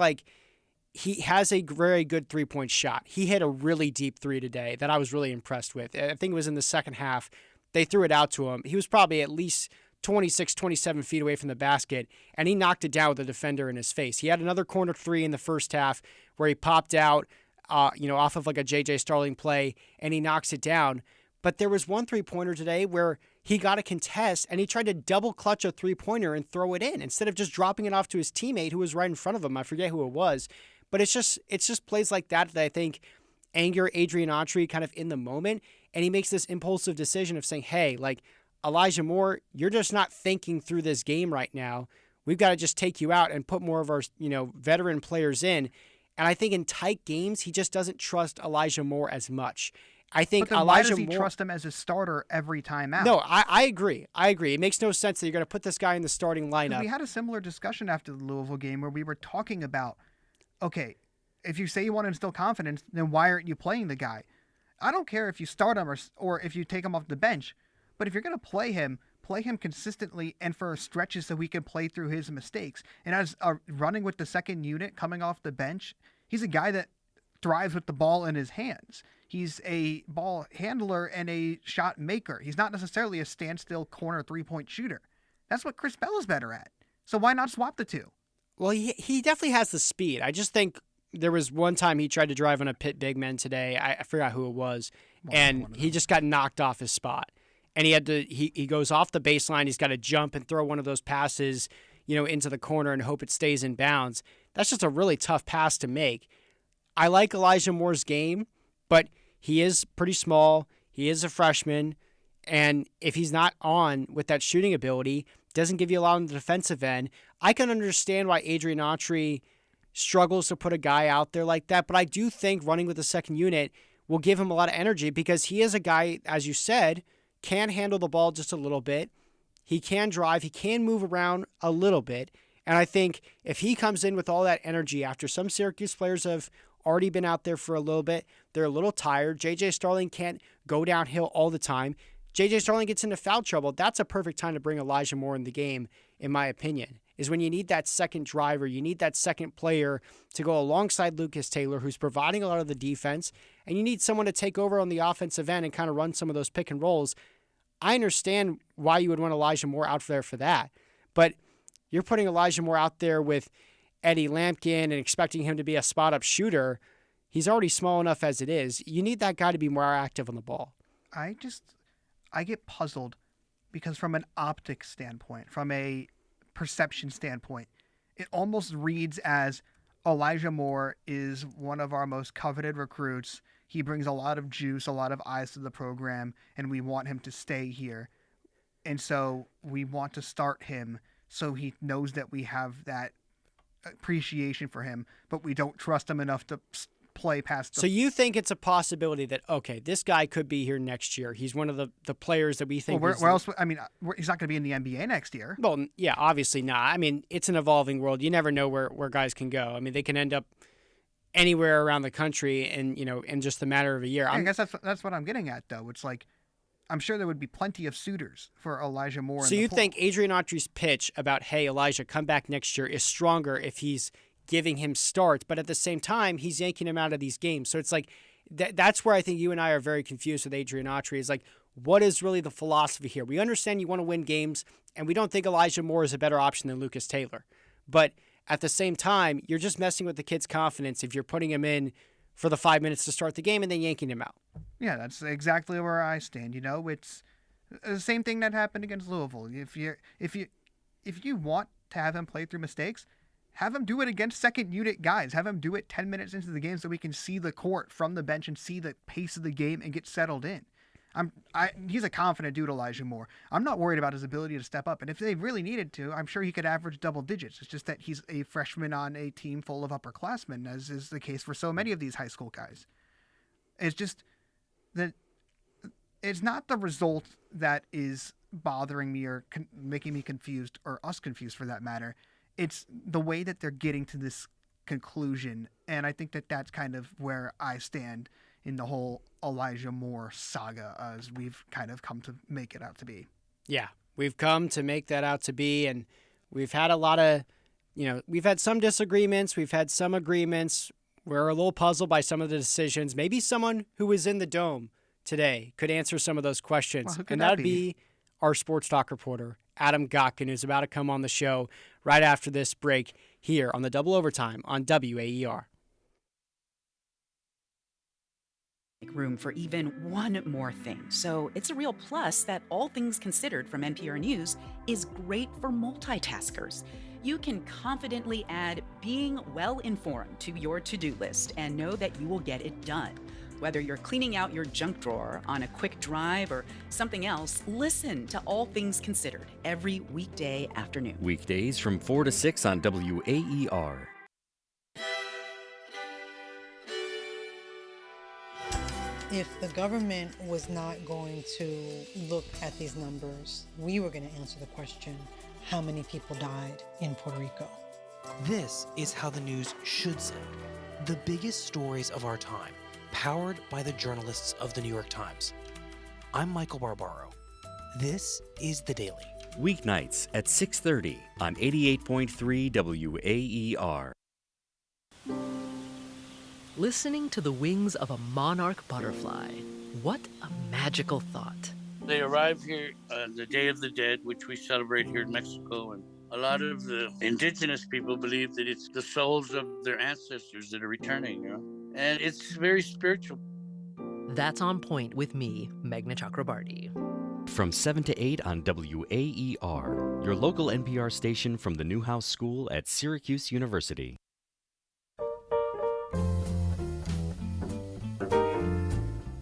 he has a very good 3-point shot. He hit a really deep 3 today that I was really impressed with. I think it was in the second half. They threw it out to him. He was probably at least 26, 27 feet away from the basket, and he knocked it down with the defender in his face. He had another corner 3 in the first half where he popped out off of like a J.J. Starling play, and he knocks it down. But there was one three-pointer today where he got a contest, and he tried to double clutch a three-pointer and throw it in instead of just dropping it off to his teammate who was right in front of him. I forget who it was. But it's just plays like that I think anger Adrian Autry kind of in the moment, and he makes this impulsive decision of saying, hey, like, Elijah Moore, you're just not thinking through this game right now. We've got to just take you out and put more of our, veteran players in. And I think in tight games, he just doesn't trust Elijah Moore as much. I think but then Elijah why does he Moore, trust him as a starter every time out? No, I agree. It makes no sense that you're going to put this guy in the starting lineup. We had a similar discussion after the Louisville game where we were talking about, okay, if you say you want to instill confidence, then why aren't you playing the guy? I don't care if you start him or if you take him off the bench, but if you're going to play him consistently and for stretches so he can play through his mistakes. And as running with the second unit coming off the bench, he's a guy that thrives with the ball in his hands. He's a ball handler and a shot maker. He's not necessarily a standstill corner three-point shooter. That's what Chris Bella's better at. So why not swap the two? Well, he definitely has the speed. I just think there was one time he tried to drive on a Pitt big man today. I forgot who it was. And he just got knocked off his spot. And he goes off the baseline. He's got to jump and throw one of those passes, into the corner and hope it stays in bounds. That's just a really tough pass to make. I like Elijah Moore's game, but he is pretty small. He is a freshman. And if he's not on with that shooting ability, doesn't give you a lot on the defensive end, I can understand why Adrian Autry struggles to put a guy out there like that. But I do think running with the second unit will give him a lot of energy because he is a guy, as you said, can handle the ball just a little bit. He can drive. He can move around a little bit. And I think if he comes in with all that energy after some Syracuse players have already been out there for a little bit, they're a little tired. J.J. Starling can't go downhill all the time. J.J. Starling gets into foul trouble. That's a perfect time to bring Elijah Moore in the game, in my opinion, is when you need that second driver. You need that second player to go alongside Lucas Taylor, who's providing a lot of the defense, and you need someone to take over on the offensive end and kind of run some of those pick and rolls. I understand why you would want Elijah Moore out there for that, but you're putting Elijah Moore out there with Eddie Lampkin and expecting him to be a spot-up shooter. He's already small enough as it is. You need that guy to be more active on the ball. I get puzzled because from an optics standpoint, from a perception standpoint, it almost reads as Elijah Moore is one of our most coveted recruits. He brings a lot of juice, a lot of eyes to the program, and we want him to stay here. And so we want to start him so he knows that we have that appreciation for him, but we don't trust him enough to play past. So you think it's a possibility that, okay, this guy could be here next year. He's one of the players that we think. Well, where else? I mean, he's not going to be in the NBA next year. Well, yeah, obviously not. I mean, it's an evolving world. You never know where guys can go. I mean, they can end up anywhere around the country in just a matter of a year. Yeah, I guess that's what I'm getting at, though. It's like, I'm sure there would be plenty of suitors for Elijah Moore. So you think Adrian Autry's pitch about, hey, Elijah, come back next year is stronger if he's giving him starts, but at the same time, he's yanking him out of these games. So it's like, that's where I think you and I are very confused with Adrian Autry, is like, what is really the philosophy here? We understand you want to win games, and we don't think Elijah Moore is a better option than Lucas Taylor. But at the same time, you're just messing with the kid's confidence if you're putting him in for the 5 minutes to start the game and then yanking him out. Yeah, that's exactly where I stand. It's the same thing that happened against Louisville. If you want to have him play through mistakes, have him do it against second unit guys. Have him do it 10 minutes into the game so we can see the court from the bench and see the pace of the game and get settled in. He's a confident dude, Elijah Moore. I'm not worried about his ability to step up. And if they really needed to, I'm sure he could average double digits. It's just that he's a freshman on a team full of upperclassmen, as is the case for so many of these high school guys. It's just that it's not the result that is bothering me or making me confused, or us confused for that matter. It's the way that they're getting to this conclusion. And I think that that's kind of where I stand in the whole Elijah Moore saga, as we've kind of come to make it out to be. Yeah, we've come to make that out to be, and we've had a lot of, we've had some disagreements, we've had some agreements. We're a little puzzled by some of the decisions. Maybe someone who was in the Dome today could answer some of those questions. Well, and that would be our sports talk reporter, Adam Gotkin, who's about to come on the show right after this break here on the Double Overtime on WAER. make room for even one more thing. So it's a real plus that All Things Considered from NPR News is great for multitaskers. You can confidently add being well informed to your to-do list and know that you will get it done. Whether you're cleaning out your junk drawer on a quick drive or something else, listen to All Things Considered every weekday afternoon. Weekdays from 4 to 6 on WAER. If the government was not going to look at these numbers, we were going to answer the question, how many people died in Puerto Rico? This is how the news should sound. The biggest stories of our time, powered by the journalists of the New York Times. I'm Michael Barbaro. This is The Daily. Weeknights at 6:30 on 88.3 WAER. Listening to the wings of a monarch butterfly. What a magical thought. They arrive here on the Day of the Dead, which we celebrate here in Mexico, and a lot of the indigenous people believe that it's the souls of their ancestors that are returning, and it's very spiritual. That's On Point with me, Meghna Chakrabarty. From 7 to 8 on WAER, your local NPR station from the Newhouse School at Syracuse University.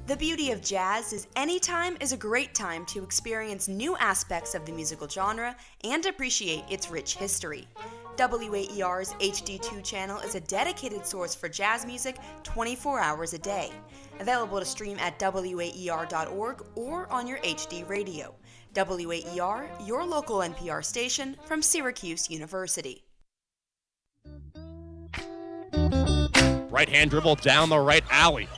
The beauty of jazz is any time is a great time to experience new aspects of the musical genre and appreciate its rich history. WAER's HD2 channel is a dedicated source for jazz music 24 hours a day. Available to stream at WAER.org or on your HD radio. WAER, your local NPR station from Syracuse University. Right hand dribble down the right alley.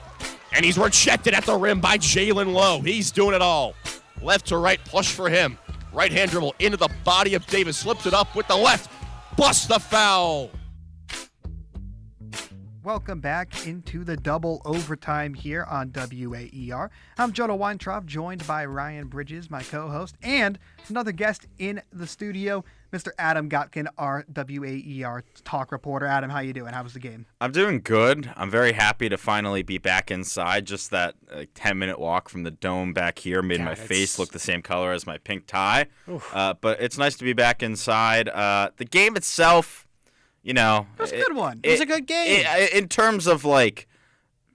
And he's rejected at the rim by Jalen Lowe. He's doing it all. Left to right push for him. Right hand dribble into the body of Davis. Slips it up with the left. Busts the foul. Welcome back into the double overtime here on WAER. I'm Jonah Weintraub, joined by Ryan Bridges, my co-host, and another guest in the studio, Mr. Adam Gotkin, our WAER talk reporter. Adam, how you doing? How was the game? I'm doing good. I'm very happy to finally be back inside. Just that 10-minute walk from the dome back here made my face look the same color as my pink tie. But it's nice to be back inside. The game itself, you know, it was a good one. It was a good game. In terms of like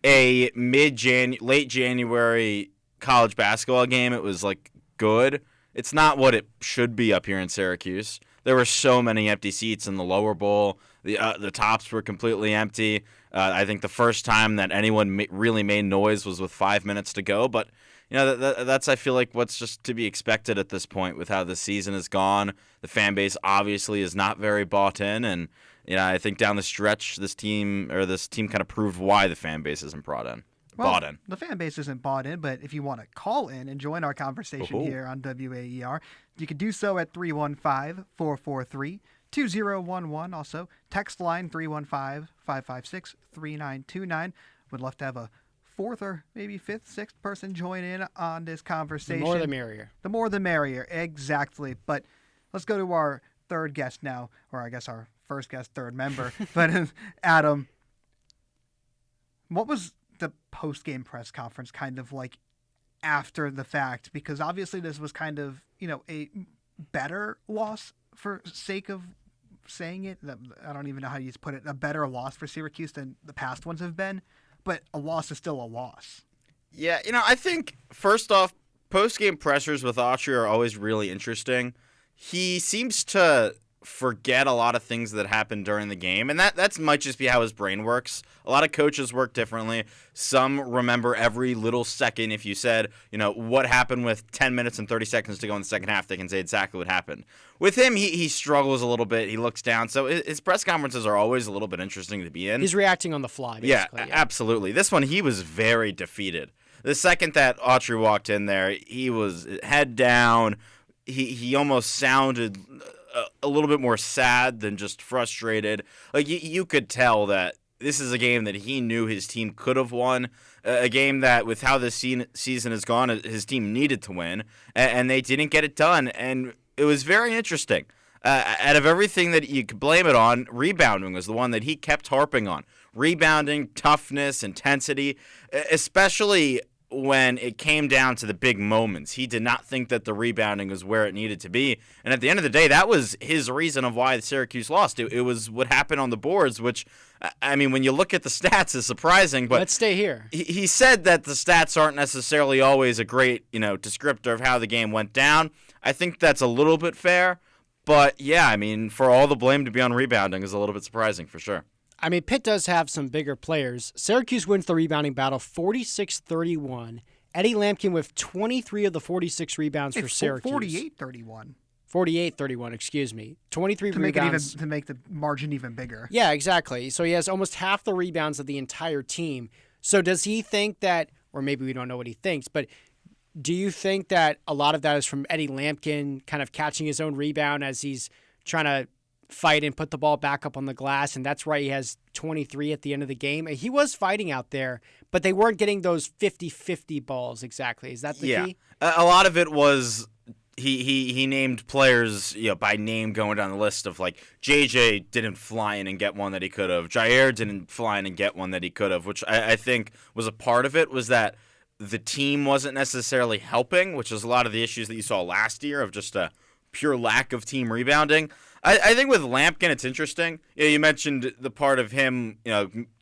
a late January college basketball game, it was like good. It's not what it should be up here in Syracuse. There were so many empty seats in the lower bowl. The tops were completely empty. I think the first time that anyone really made noise was with 5 minutes to go. But you know that's I feel like what's just to be expected at this point with how the season has gone. The fan base obviously is not very bought in, and I think down the stretch this team kind of proved why the fan base isn't bought in. The fan base isn't bought in, but if you want to call in and join our conversation here on WAER, you can do so at 315-443-2011. Also, text line 315-556-3929. Would love to have a fourth or maybe fifth, sixth person join in on this conversation. The more the merrier. The more the merrier, exactly. But let's go to our third guest now, or I guess our first guest, third member. But Adam, what was the post-game press conference kind of like after the fact? Because obviously this was kind of, a better loss for sake of saying it. I don't even know how you put it. A better loss for Syracuse than the past ones have been, but a loss is still a loss. Yeah, I think first off, post-game pressers with Autry are always really interesting. He seems to forget a lot of things that happened during the game, and that might just be how his brain works. A lot of coaches work differently. Some remember every little second. If you said, what happened with 10 minutes and 30 seconds to go in the second half, they can say exactly what happened. With him, he struggles a little bit. He looks down. So his press conferences are always a little bit interesting to be in. He's reacting on the fly, basically. Yeah, absolutely. This one, he was very defeated. The second that Autry walked in there, he was head down. He almost sounded a little bit more sad than just frustrated. Like you could tell that this is a game that he knew his team could have won, a game that with how this season has gone, his team needed to win, and they didn't get it done. And it was very interesting. Out of everything that you could blame it on, rebounding was the one that he kept harping on. rebounding, toughness, intensity, especially when it came down to the big moments. He did not think that the rebounding was where it needed to be. And at the end of the day, that was his reason of why Syracuse lost. It was what happened on the boards, which, I mean, when you look at the stats, is surprising. But let's stay here. He said that the stats aren't necessarily always a great, descriptor of how the game went down. I think that's a little bit fair. But, yeah, I mean, for all the blame to be on rebounding is a little bit surprising for sure. I mean, Pitt does have some bigger players. Syracuse wins the rebounding battle 46-31. Eddie Lampkin with 23 of the 46 rebounds for Syracuse. 48-31. 48-31, excuse me. 23 rebounds. To make the margin even bigger. Yeah, exactly. So he has almost half the rebounds of the entire team. So does he think that, or maybe we don't know what he thinks, but do you think that a lot of that is from Eddie Lampkin kind of catching his own rebound as he's trying to fight and put the ball back up on the glass, and that's why he has 23 at the end of the game? He was fighting out there, but they weren't getting those 50-50 balls exactly. Is that the key? A lot of it was he named players by name going down the list of like JJ didn't fly in and get one that he could have. Jair didn't fly in and get one that he could have, which I think was a part of it, was that the team wasn't necessarily helping, which is a lot of the issues that you saw last year of just a pure lack of team rebounding. I think with Lampkin, it's interesting. You mentioned the part of him,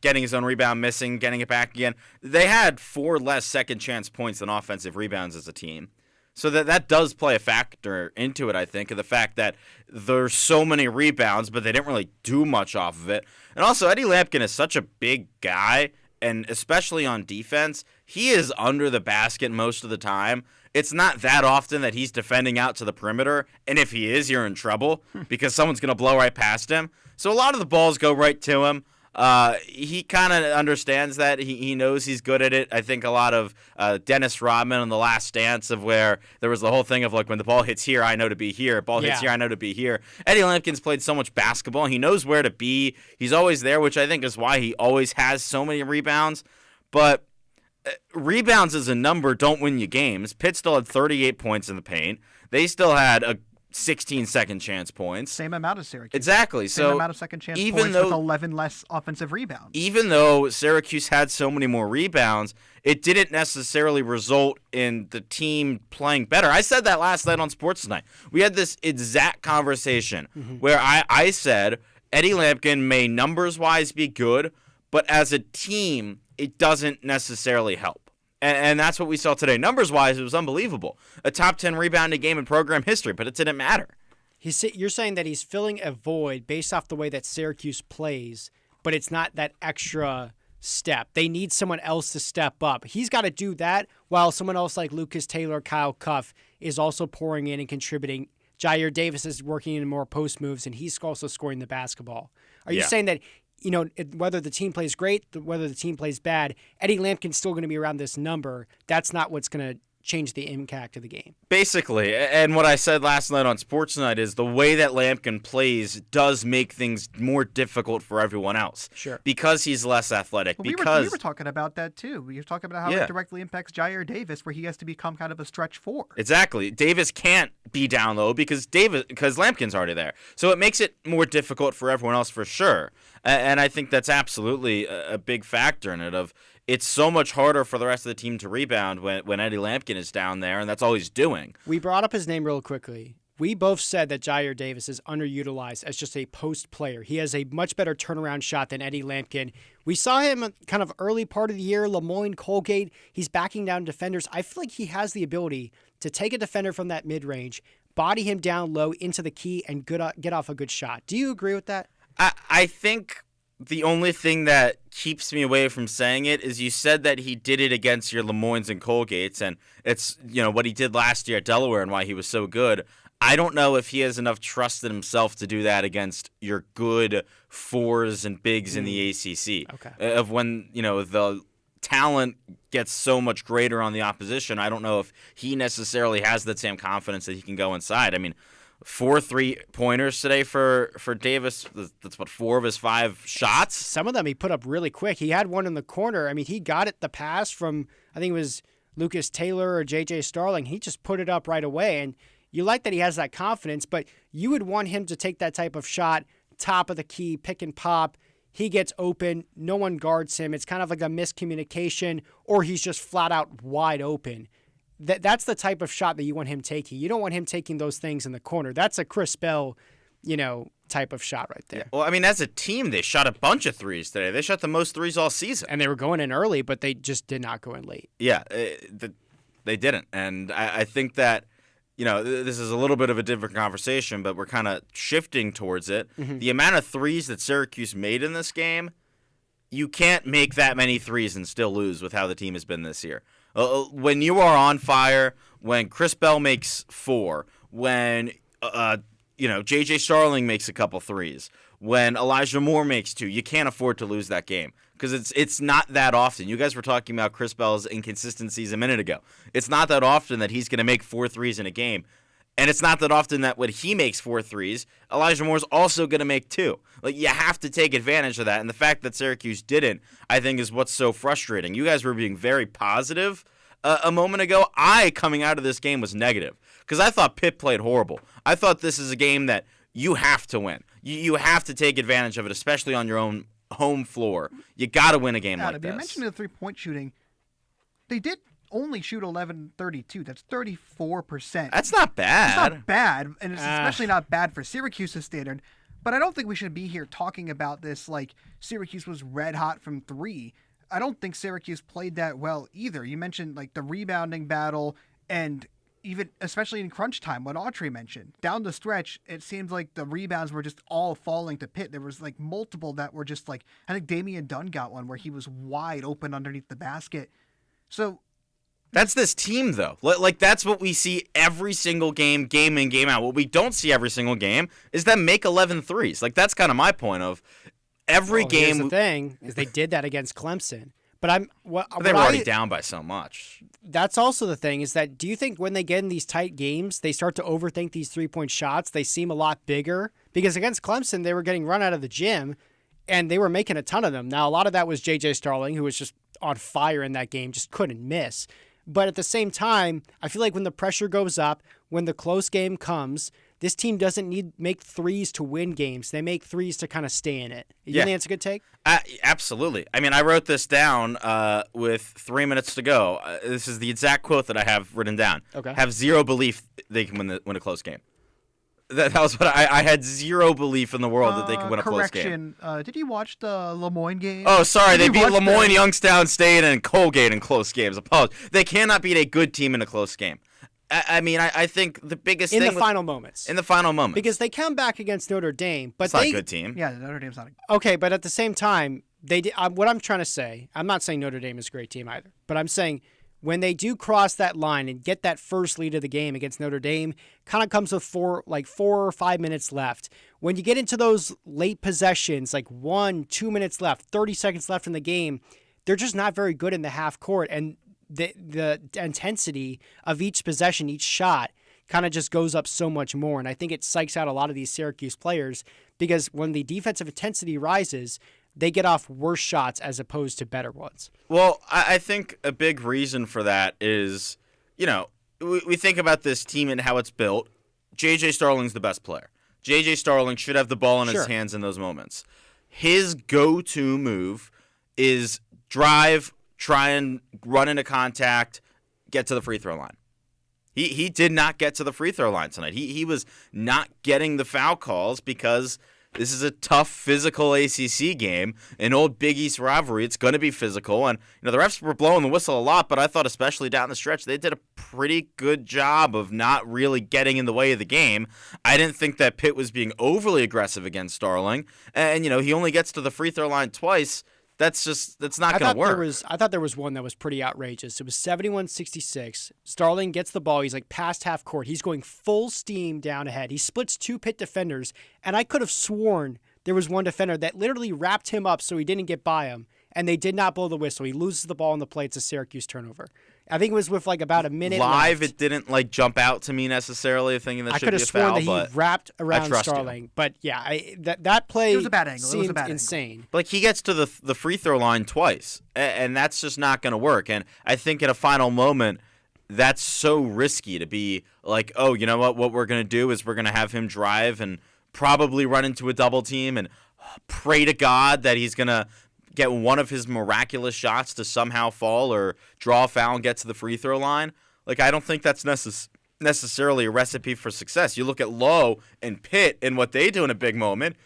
getting his own rebound, missing, getting it back again. They had 4 less second chance points than offensive rebounds as a team. So that does play a factor into it, I think, of the fact that there's so many rebounds, but they didn't really do much off of it. And also, Eddie Lampkin is such a big guy, and especially on defense, he is under the basket most of the time. It's not that often that he's defending out to the perimeter, and if he is, you're in trouble because someone's going to blow right past him. So a lot of the balls go right to him. He kind of understands that. He knows he's good at it. I think a lot of Dennis Rodman on The Last Dance, of where there was the whole thing of like, when the ball hits here, I know to be here. Ball hits here, I know to be here. Eddie Lampkin's played so much basketball. He knows where to be. He's always there, which I think is why he always has so many rebounds. But rebounds as a number don't win you games. Pitt still had 38 points in the paint. They still had 16 second chance points. Same amount as Syracuse. Exactly. Same amount of second chance points with 11 less offensive rebounds. Even though Syracuse had so many more rebounds, it didn't necessarily result in the team playing better. I said that last night on Sports Tonight. We had this exact conversation where I said Eddie Lampkin may numbers-wise be good, but as a team, it doesn't necessarily help. And that's what we saw today. Numbers-wise, it was unbelievable. A top 10 rebounding game in program history, but it didn't matter. You're saying that he's filling a void based off the way that Syracuse plays, but it's not that extra step. They need someone else to step up. He's got to do that while someone else like Lucas Taylor, Kyle Cuff is also pouring in and contributing. Jair Davis is working in more post moves, and he's also scoring the basketball. Are you saying that whether the team plays great, whether the team plays bad, Eddie Lampkin's still going to be around this number? That's not what's going to change the impact of the game. Basically, and what I said last night on Sports Night is the way that Lampkin plays does make things more difficult for everyone else. Sure. Because he's less athletic. Well, we were talking about that too. We were talking about how it directly impacts Jair Davis, where he has to become kind of a stretch 4. Exactly. Davis can't be down low because Lampkin's already there. So it makes it more difficult for everyone else for sure. And I think that's absolutely a big factor in it. It's so much harder for the rest of the team to rebound when Eddie Lampkin is down there, and that's all he's doing. We brought up his name real quickly. We both said that Jair Davis is underutilized as just a post player. He has a much better turnaround shot than Eddie Lampkin. We saw him kind of early part of the year, Lemoyne, Colgate. He's backing down defenders. I feel like he has the ability to take a defender from that mid-range, body him down low into the key, and get off a good shot. Do you agree with that? I think the only thing that keeps me away from saying it is you said that he did it against your Lemoynes and Colgates, and it's what he did last year at Delaware and why he was so good. I don't know if he has enough trust in himself to do that against your good 4s and bigs in the ACC. Okay. Of when the talent gets so much greater on the opposition, I don't know if he necessarily has that same confidence that he can go inside. I mean, 4 3-pointers today for Davis. That's what, 4 of his 5 shots? Some of them he put up really quick. He had one in the corner. I mean, he got the pass from, I think it was Lucas Taylor or J.J. Starling. He just put it up right away. And you like that he has that confidence, but you would want him to take that type of shot, top of the key, pick and pop. he gets open, no one guards him. It's kind of like a miscommunication, or he's just flat out wide open. That's the type of shot that you want him taking. You don't want him taking those things in the corner. That's a Chris Bell, type of shot right there. Yeah. Well, I mean, as a team, they shot a bunch of threes today. They shot the most threes all season. And they were going in early, but they just did not go in late. Yeah, they didn't. And I think that, this is a little bit of a different conversation, but we're kind of shifting towards it. Mm-hmm. The amount of threes that Syracuse made in this game, you can't make that many threes and still lose with how the team has been this year. When you are on fire, when Chris Bell makes 4, when J.J. Starling makes a couple threes, when Elijah Moore makes 2, you can't afford to lose that game because it's not that often. You guys were talking about Chris Bell's inconsistencies a minute ago. It's not that often that he's going to make 4 threes in a game, and it's not that often that when he makes 4 threes, Elijah Moore's also going to make 2. Like, you have to take advantage of that, and the fact that Syracuse didn't, I think, is what's so frustrating. You guys were being very positive a moment ago. Coming out of this game, was negative because I thought Pitt played horrible. I thought this is a game that you have to win. You have to take advantage of it, especially on your own home floor. You got to win a game like this. You mentioned the three-point shooting. They did only shoot 11-32. That's 34%. That's not bad. It's not bad, and it's especially not bad for Syracuse's standard. But I don't think we should be here talking about this like Syracuse was red hot from 3. I don't think Syracuse played that well either. You mentioned like the rebounding battle, and even especially in crunch time, what Autry mentioned. Down the stretch, it seemed like the rebounds were just all falling to Pitt. There was like multiple that were just like, I think Damian Dunn got one where he was wide open underneath the basket. So that's this team, though. Like, that's what we see every single game in, game out. What we don't see every single game is them make 11 threes. Like, that's kind of my point of every game. Here's the thing is they did that against Clemson. But they were already down by so much. That's also the thing is that do you think when they get in these tight games, they start to overthink these 3-point shots? They seem a lot bigger because against Clemson, they were getting run out of the gym and they were making a ton of them. Now, a lot of that was J.J. Starling, who was just on fire in that game, just couldn't miss. But at the same time, I feel like when the pressure goes up, when the close game comes, this team doesn't need make threes to win games. They make threes to kind of stay in it. You think that's a good take? Absolutely. I mean, I wrote this down with 3 minutes to go. This is the exact quote that I have written down. Okay. Have zero belief they can win a close game. That was what I had zero belief in the world that they could win a close game. Did you watch the Lemoyne game? Oh, sorry. They beat Lemoyne, Youngstown State, and Colgate in close games. Apologies. They cannot beat a good team in a close game. I mean, I think the biggest thing in the final moments. In the final moments. Because they come back against Notre Dame. But it's not a good team. Yeah, Notre Dame's not a good team. Okay, but at the same time, they did, what I'm trying to say, I'm not saying Notre Dame is a great team either, but I'm saying when they do cross that line and get that first lead of the game against Notre Dame, kind of comes with 4 or 5 minutes left. When you get into those late possessions, like 1-2 minutes left, 30 seconds left in the game, they're just not very good in the half court. And the intensity of each possession, each shot, kind of just goes up so much more. And I think it psychs out a lot of these Syracuse players because when the defensive intensity rises, they get off worse shots as opposed to better ones. Well, I think a big reason for that is, we think about this team and how it's built. J.J. Starling's the best player. J.J. Starling should have the ball in his hands in those moments. His go-to move is drive, try and run into contact, get to the free throw line. He did not get to the free throw line tonight. He was not getting the foul calls because this is a tough, physical ACC game, an old Big East rivalry. It's going to be physical, and the refs were blowing the whistle a lot, but I thought especially down the stretch they did a pretty good job of not really getting in the way of the game. I didn't think that Pitt was being overly aggressive against Starling, and he only gets to the free throw line twice. That's not going to work. I thought there was one that was pretty outrageous. It was 71-66. Starling gets the ball. He's like past half court. He's going full steam down ahead. He splits 2 Pitt defenders, and I could have sworn there was one defender that literally wrapped him up so he didn't get by him, and they did not blow the whistle. He loses the ball on the play. It's a Syracuse turnover. I think it was with like about a minute live. left. It didn't like jump out to me necessarily, thinking that should be a foul. I could have sworn that he wrapped around Starling, but yeah, that play it was a bad angle. seemed It was a bad insane. Like he gets to the free throw line twice, and that's just not going to work. And I think at a final moment, that's so risky to be like, oh, you know what? What we're going to do is we're going to have him drive and probably run into a double team and pray to God that he's going to get one of his miraculous shots to somehow fall or draw a foul and get to the free throw line. Like, I don't think that's necessarily a recipe for success. You look at Lowe and Pitt and what they do in a big moment.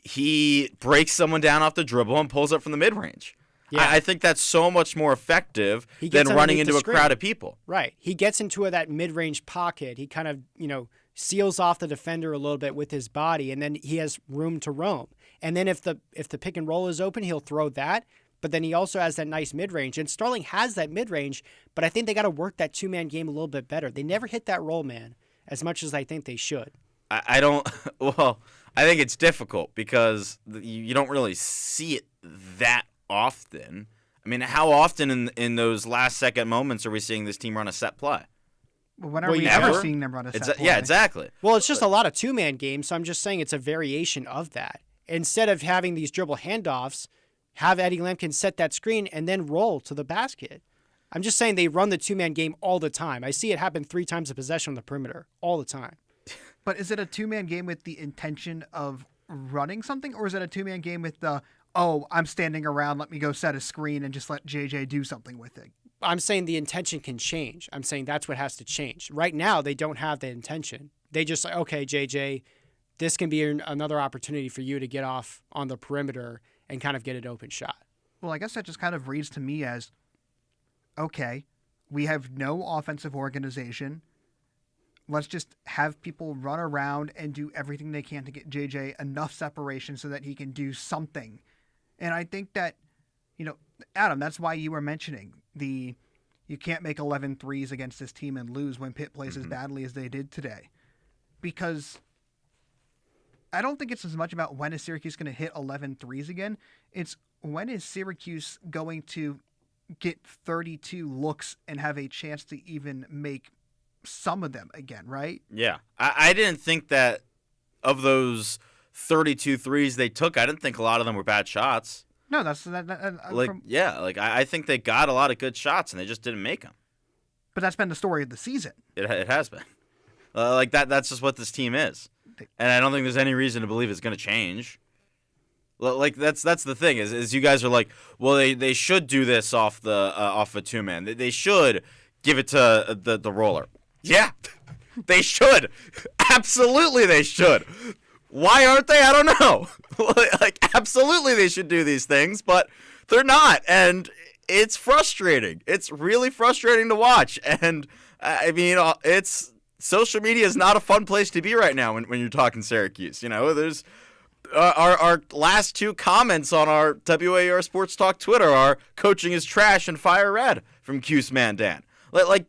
He breaks someone down off the dribble and pulls up from the mid-range. Yeah. I think that's so much more effective than running into a crowd of people. Right. He gets into that mid-range pocket. He kind of, seals off the defender a little bit with his body, and then he has room to roam. And then if the pick and roll is open, he'll throw that. But then he also has that nice mid-range. And Sterling has that mid-range, but I think they got to work that two-man game a little bit better. They never hit that roll man as much as I think they should. I don't – well, I think it's difficult because you don't really see it that often. I mean, how often in those last-second moments are we seeing this team run a set play? Well, when are we ever seeing them run a set play? Yeah, exactly. Well, it's just a lot of two-man games, so I'm just saying it's a variation of that. Instead of having these dribble handoffs, have Eddie Lampkin set that screen and then roll to the basket. I'm just saying they run the two-man game all the time. I see it happen 3 times a possession on the perimeter all the time. But is it a two-man game with the intention of running something, or is it a two-man game with the, oh, I'm standing around, let me go set a screen and just let JJ do something with it? I'm saying the intention can change. I'm saying that's what has to change. Right now, they don't have the intention. They just say, okay, JJ, this can be another opportunity for you to get off on the perimeter and kind of get an open shot. Well, I guess that just kind of reads to me as, okay, we have no offensive organization. Let's just have people run around and do everything they can to get JJ enough separation so that he can do something. And I think that, Adam, that's why you were mentioning you can't make 11 threes against this team and lose when Pitt plays as badly as they did today. Because I don't think it's as much about when is Syracuse going to hit 11 threes again. It's when is Syracuse going to get 32 looks and have a chance to even make some of them again, right? Yeah. I didn't think that of those 32 threes they took, I didn't think a lot of them were bad shots. No, I think they got a lot of good shots and they just didn't make them. But that's been the story of the season. It has been. That's just what this team is. And I don't think there's any reason to believe it's going to change. That's the thing is you guys are like, well, they should do this off a two-man. They should give it to the roller. Yeah, they should. Absolutely they should. Why aren't they? I don't know. Absolutely they should do these things, but they're not. And it's frustrating. It's really frustrating to watch. And, I mean, social media is not a fun place to be right now when you're talking Syracuse. There's our last 2 comments on our WAR Sports Talk Twitter are coaching is trash and fire red from Cuse Man Dan.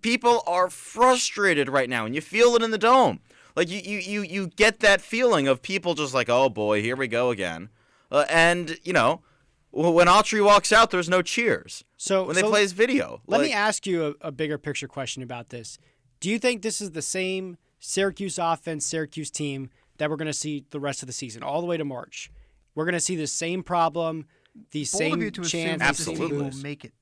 People are frustrated right now, and you feel it in the dome. You get that feeling of people just like, oh boy, here we go again. And when Autry walks out, there's no cheers. When they play his video. Let me ask you a bigger picture question about this. Do you think this is the same Syracuse offense, Syracuse team that we're going to see the rest of the season, all the way to March? We're going to see the same problem, the same chance. Absolutely. Will make it.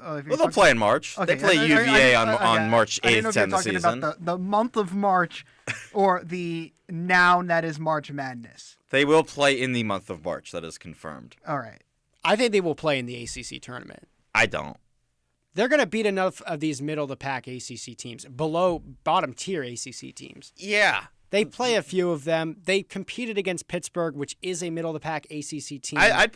They'll play in March. Okay. They play UVA on March 8th to end the season. About the month of March or the noun that is March Madness. They will play in the month of March. That is confirmed. All right. I think they will play in the ACC tournament. I don't. They're going to beat enough of these middle-of-the-pack ACC teams, below bottom-tier ACC teams. Yeah. They play a few of them. They competed against Pittsburgh, which is a middle-of-the-pack ACC team. I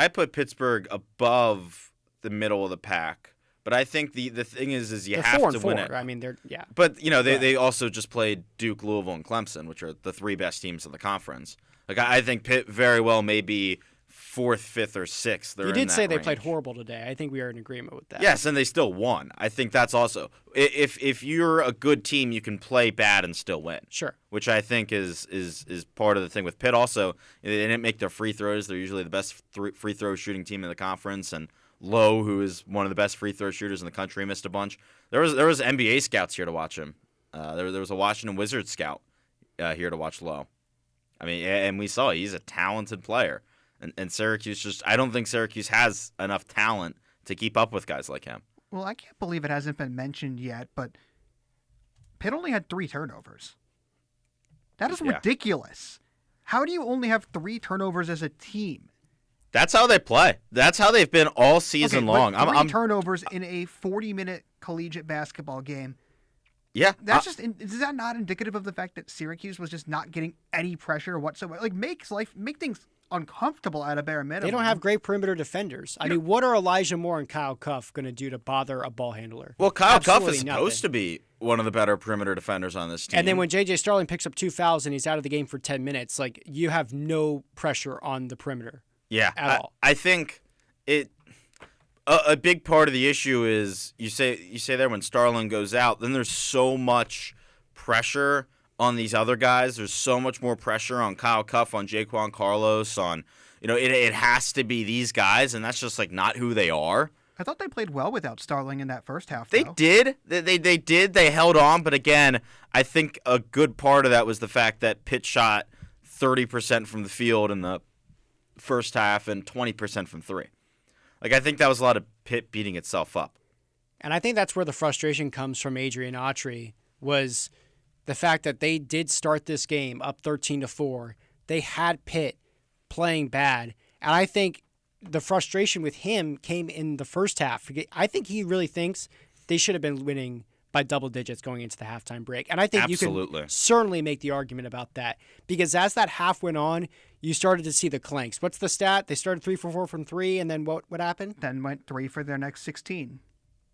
put Pittsburgh above the middle of the pack, but I think the thing is you have to win it. I mean, they're yeah. But they also just played Duke, Louisville, and Clemson, which are the 3 best teams in the conference. I think Pitt very well may be 4th, 5th, or 6th. You did say they played horrible today. I think we are in agreement with that. Yes, and they still won. I think that's also if you're a good team, you can play bad and still win. Sure. Which I think is part of the thing with Pitt. Also, they didn't make their free throws. They're usually the best free throw shooting team in the conference, and Lowe, who is one of the best free throw shooters in the country, missed a bunch. There was NBA scouts here to watch him. There was a Washington Wizards scout here to watch Lowe. I mean, and we saw he's a talented player. And Syracuse I don't think Syracuse has enough talent to keep up with guys like him. Well, I can't believe it hasn't been mentioned yet, but Pitt only had 3 turnovers. That is ridiculous. How do you only have 3 turnovers as a team? That's how they play. That's how they've been all season long. But 3 turnovers in a 40-minute collegiate basketball game. Yeah. That's is that not indicative of the fact that Syracuse was just not getting any pressure whatsoever? Like, make things uncomfortable at a bare minimum. They don't have great perimeter defenders. I mean, what are Elijah Moore and Kyle Cuff going to do to bother a ball handler? Well, Kyle Cuff Absolutely is nothing. supposed to be one of the better perimeter defenders on this team. And then when J.J. Starling picks up 2 fouls and he's out of the game for 10 minutes, like, you have no pressure on the perimeter. Yeah, at all. I think a big part of the issue is you say there when Starling goes out, then there's so much pressure on these other guys. There's so much more pressure on Kyle Cuff, on Jaquan Carlos, on it has to be these guys, and that's just like not who they are. I thought they played well without Starling in that first half. They did. They did. They held on, but again, I think a good part of that was the fact that Pitt shot 30% from the field in the first half and 20% from 3. Like, I think that was a lot of Pitt beating itself up. And I think that's where the frustration comes from Adrian Autry, was the fact that they did start this game up 13-4. They had Pitt playing bad. And I think the frustration with him came in the first half. I think he really thinks they should have been winning by double digits going into the halftime break. And I think you can certainly make the argument about that, because as that half went on, you started to see the clanks. What's the stat? They started 3 for 4 from 3, and then what happened? Then went 3 for their next 16.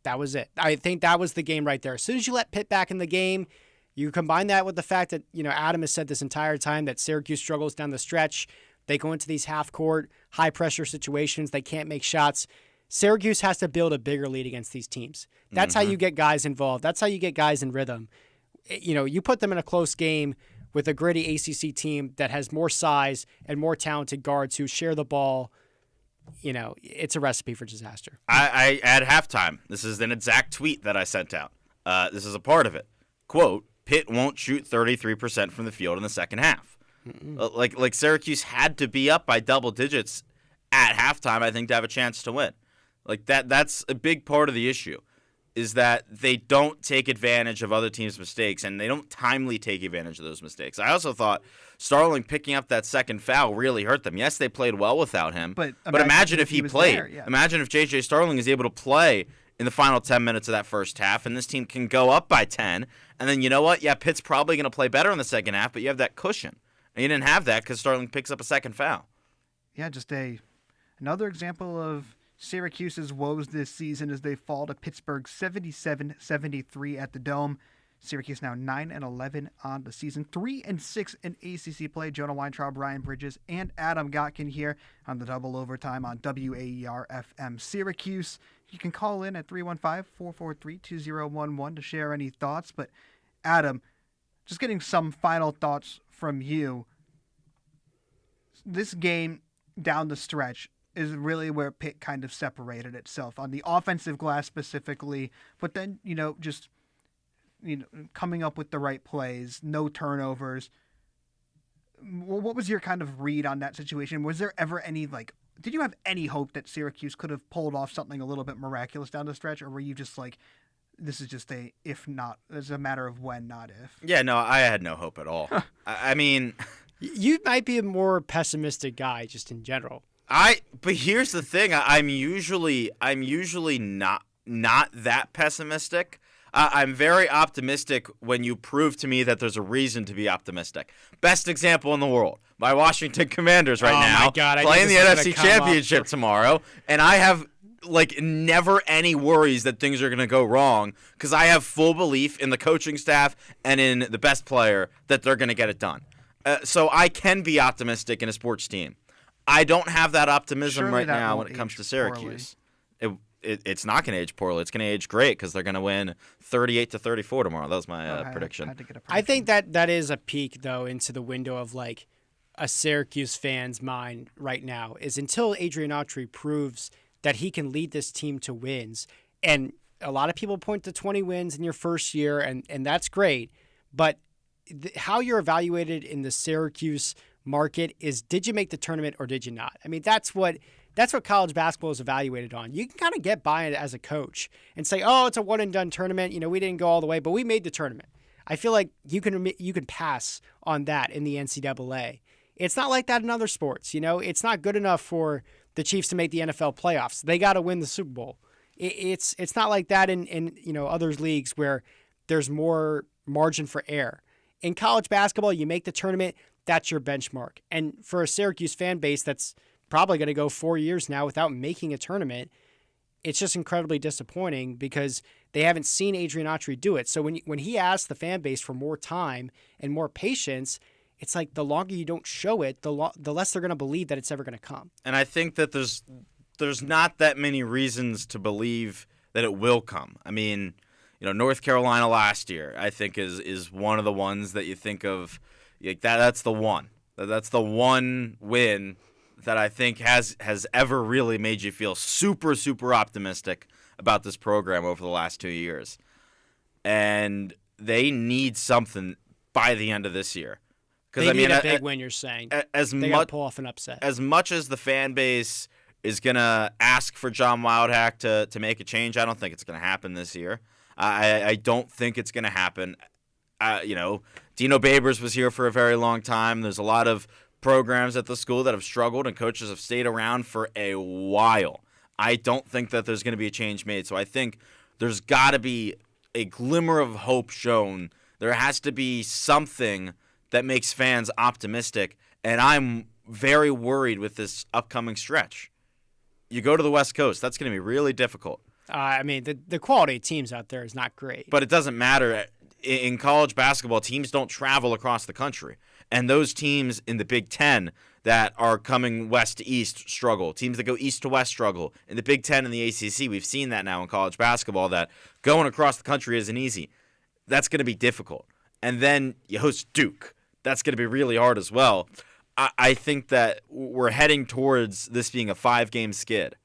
That was it. I think that was the game right there. As soon as you let Pitt back in the game, you combine that with the fact that, Adam has said this entire time that Syracuse struggles down the stretch. They go into these half-court, high-pressure situations. They can't make shots. Syracuse has to build a bigger lead against these teams. That's how you get guys involved. That's how you get guys in rhythm. You put them in a close game with a gritty ACC team that has more size and more talented guards who share the ball. It's a recipe for disaster. I at halftime, this is an exact tweet that I sent out. This is a part of it. Quote, Pitt won't shoot 33% from the field in the second half. Like Syracuse had to be up by double digits at halftime, I think, to have a chance to win. Like that's a big part of the issue, is that they don't take advantage of other teams' mistakes, and they don't timely take advantage of those mistakes. I also thought Starling picking up that second foul really hurt them. Yes, they played well without him, but imagine if he played. There, yeah. Imagine if J.J. Starling is able to play in the final 10 minutes of that first half, and this team can go up by 10, and then you know what? Yeah, Pitt's probably going to play better in the second half, but you have that cushion. And you didn't have that because Starling picks up a second foul. Yeah, just another example of Syracuse's woes this season as they fall to Pittsburgh 77-73 at the Dome. Syracuse now 9-11 on the season, 3-6 in ACC play. Jonah Weintraub, Ryan Bridges, and Adam Gotkin here on the double overtime on WAER FM Syracuse. You can call in at 315-443-2011 to share any thoughts. But Adam, just getting some final thoughts from you. This game down the stretch is really where Pitt kind of separated itself on the offensive glass specifically, but then, just coming up with the right plays, no turnovers. What was your kind of read on that situation? Was there ever any, did you have any hope that Syracuse could have pulled off something a little bit miraculous down the stretch, or were you just like, this is just if not, it's a matter of when, not if? Yeah, no, I had no hope at all. I mean, you might be a more pessimistic guy just in general. But here's the thing. I'm usually not that pessimistic. I'm very optimistic when you prove to me that there's a reason to be optimistic. Best example in the world, my Washington Commanders right now, my God, playing the NFC Championship tomorrow, and I have never any worries that things are going to go wrong because I have full belief in the coaching staff and in the best player that they're going to get it done. So I can be optimistic in a sports team. I don't have that optimism right now when it comes to Syracuse. It's not going to age poorly. It's going to age great because they're going to win 38-34 tomorrow. That was my prediction. I think that is a peek, though, into the window of a Syracuse fan's mind right now, is until Adrian Autry proves that he can lead this team to wins. And a lot of people point to 20 wins in your first year, and that's great. But how you're evaluated in the Syracuse market is, did you make the tournament or did you not? I mean, that's what college basketball is evaluated on. You can kind of get by it as a coach and say, oh, it's a one and done tournament. We didn't go all the way, but we made the tournament. I feel like you can pass on that in the NCAA. It's not like that in other sports. It's not good enough for the Chiefs to make the NFL playoffs. They got to win the Super Bowl. It's not like that in other leagues where there's more margin for error. In college basketball, you make the tournament, that's your benchmark. And for a Syracuse fan base that's probably going to go 4 years now without making a tournament, it's just incredibly disappointing because they haven't seen Adrian Autry do it. So when he asks the fan base for more time and more patience, it's like the longer you don't show it, the less they're going to believe that it's ever going to come. And I think that there's not that many reasons to believe that it will come. I mean, North Carolina last year, I think is one of the ones that you think of. Like that's the one. That's the one win that I think has ever really made you feel super, super optimistic about this program over the last 2 years. And they need something by the end of this year. They need a big win, you're saying. They got to pull off an upset. As much as the fan base is going to ask for John Wildhack to make a change, I don't think it's going to happen this year. I don't think it's going to happen. Dino Babers was here for a very long time. There's a lot of programs at the school that have struggled, and coaches have stayed around for a while. I don't think that there's going to be a change made. So I think there's got to be a glimmer of hope shown. There has to be something that makes fans optimistic, and I'm very worried with this upcoming stretch. You go to the West Coast, that's going to be really difficult. The quality of teams out there is not great. But it doesn't matter. In college basketball, teams don't travel across the country. And those teams in the Big Ten that are coming west to east struggle. Teams that go east to west struggle. In the Big Ten and the ACC, we've seen that now in college basketball, that going across the country isn't easy. That's going to be difficult. And then you host Duke. That's going to be really hard as well. I think that we're heading towards this being a 5-game skid.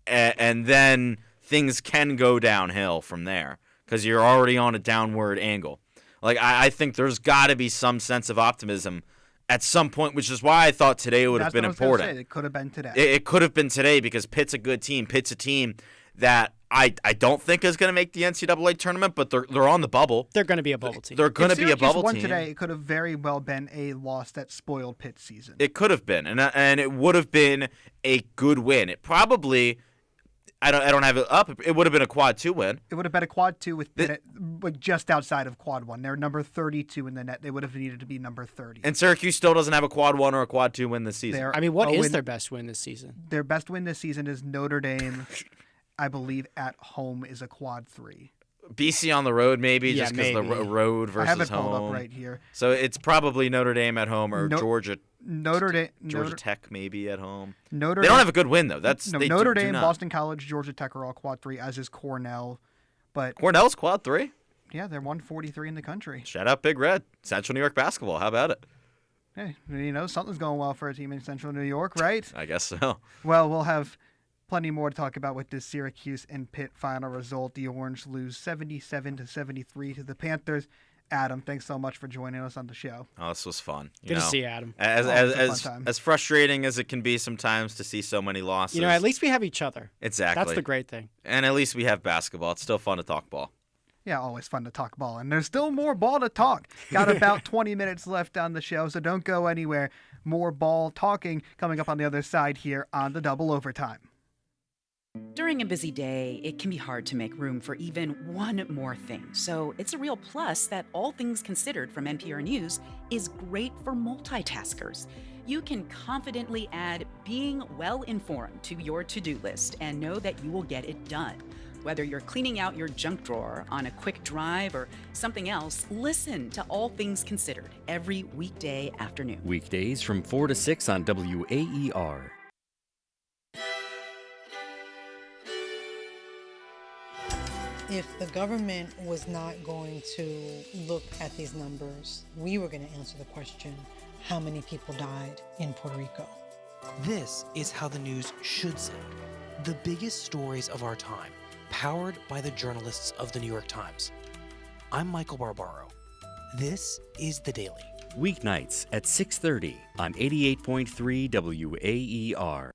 And then things can go downhill from there because you're already on a downward angle. Like, I think there's got to be some sense of optimism at some point, which is why I thought today would have been important. It could have been today. It could have been today because Pitt's a good team. Pitt's a team that I don't think is going to make the NCAA tournament, but they're on the bubble. They're going to be a bubble team. They're going to be a bubble team. Today, it could have very well been a loss that spoiled Pitt's season. It could have been, and it would have been a good win. It probably, I don't have it up. It would have been a quad 2 win. It would have been a quad 2 with Pitt, but just outside of quad 1. They're number 32 in the net. They would have needed to be number 30. And Syracuse still doesn't have a quad 1 or a quad 2 win this season. What is their best win this season? Their best win this season is Notre Dame. I believe at home is a quad 3. BC on the road, maybe, just because the road versus home. I have it pulled up right here. So it's probably Notre Dame at home or Georgia Georgia Tech maybe at home. They don't have a good win though. Notre Dame, Boston College, Georgia Tech are all quad 3, as is Cornell. But Cornell's quad 3? Yeah, they're 143 in the country. Shout out Big Red, Central New York basketball. How about it? Hey, something's going well for a team in Central New York, right? I guess so. Well, we'll have plenty more to talk about with this Syracuse and Pitt final result. The Orange lose 77-73 to the Panthers. Adam, thanks so much for joining us on the show. Oh, this was fun. Good to see you, Adam. As frustrating as it can be sometimes to see so many losses. At least we have each other. Exactly. That's the great thing. And at least we have basketball. It's still fun to talk ball. Yeah, always fun to talk ball. And there's still more ball to talk. Got about 20 minutes left on the show, so don't go anywhere. More ball talking coming up on the other side here on the Double Overtime. During a busy day, it can be hard to make room for even one more thing. So it's a real plus that All Things Considered from NPR News is great for multitaskers. You can confidently add being well-informed to your to-do list and know that you will get it done. Whether you're cleaning out your junk drawer on a quick drive or something else, listen to All Things Considered every weekday afternoon. Weekdays from 4 to 6 on WAER. If the government was not going to look at these numbers, we were going to answer the question, how many people died in Puerto Rico? This is how the news should sound. The biggest stories of our time, powered by the journalists of the New York Times. I'm Michael Barbaro. This is The Daily. Weeknights at 6:30 on 88.3 WAER.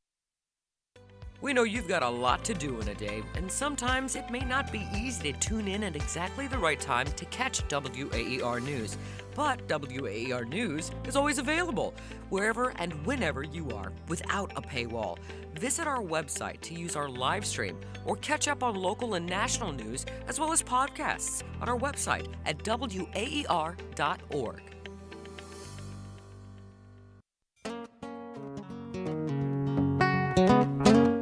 We know you've got a lot to do in a day, and sometimes it may not be easy to tune in at exactly the right time to catch WAER news. But WAER News is always available wherever and whenever you are without a paywall. Visit our website to use our live stream or catch up on local and national news as well as podcasts on our website at WAER.org.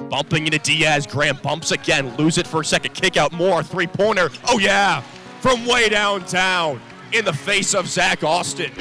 Bumping into Diaz. Graham bumps again. Lose it for a second. Kick out more. Three-pointer. Oh, yeah. From way downtown. In the face of Zach Austin.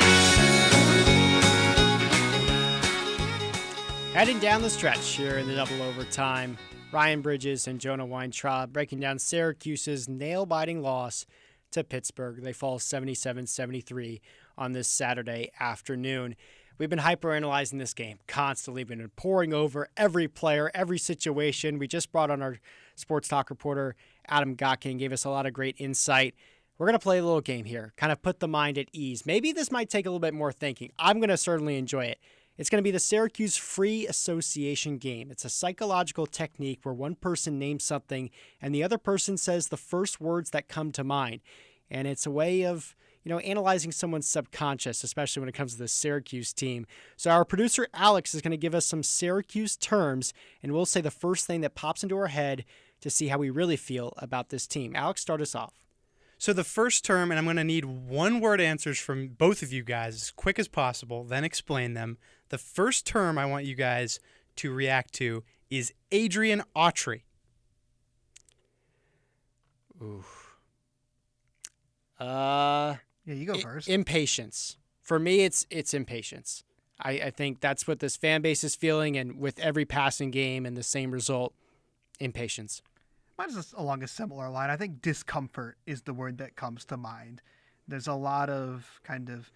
Heading down the stretch here in the double overtime, Ryan Bridges and Jonah Weintraub breaking down Syracuse's nail-biting loss to Pittsburgh. They fall 77-73 on this Saturday afternoon. We've been hyper-analyzing this game constantly. We've been poring over every player, every situation. We just brought on our sports talk reporter, Adam Gotkin, gave us a lot of great insight. We're going to play a little game here, kind of put the mind at ease. Maybe this might take a little bit more thinking. I'm going to certainly enjoy it. It's going to be the Syracuse Free Association game. It's a psychological technique where one person names something and the other person says the first words that come to mind. And it's a way of, analyzing someone's subconscious, especially when it comes to the Syracuse team. So our producer, Alex, is going to give us some Syracuse terms, and we'll say the first thing that pops into our head to see how we really feel about this team. Alex, start us off. So the first term, and I'm going to need one-word answers from both of you guys as quick as possible, then explain them. The first term I want you guys to react to is Adrian Autry. Ooh. Yeah, you go first. Impatience. For me, it's impatience. I think that's what this fan base is feeling, and with every passing game and the same result, impatience. Mine's just along a similar line. I think discomfort is the word that comes to mind. There's a lot of kind of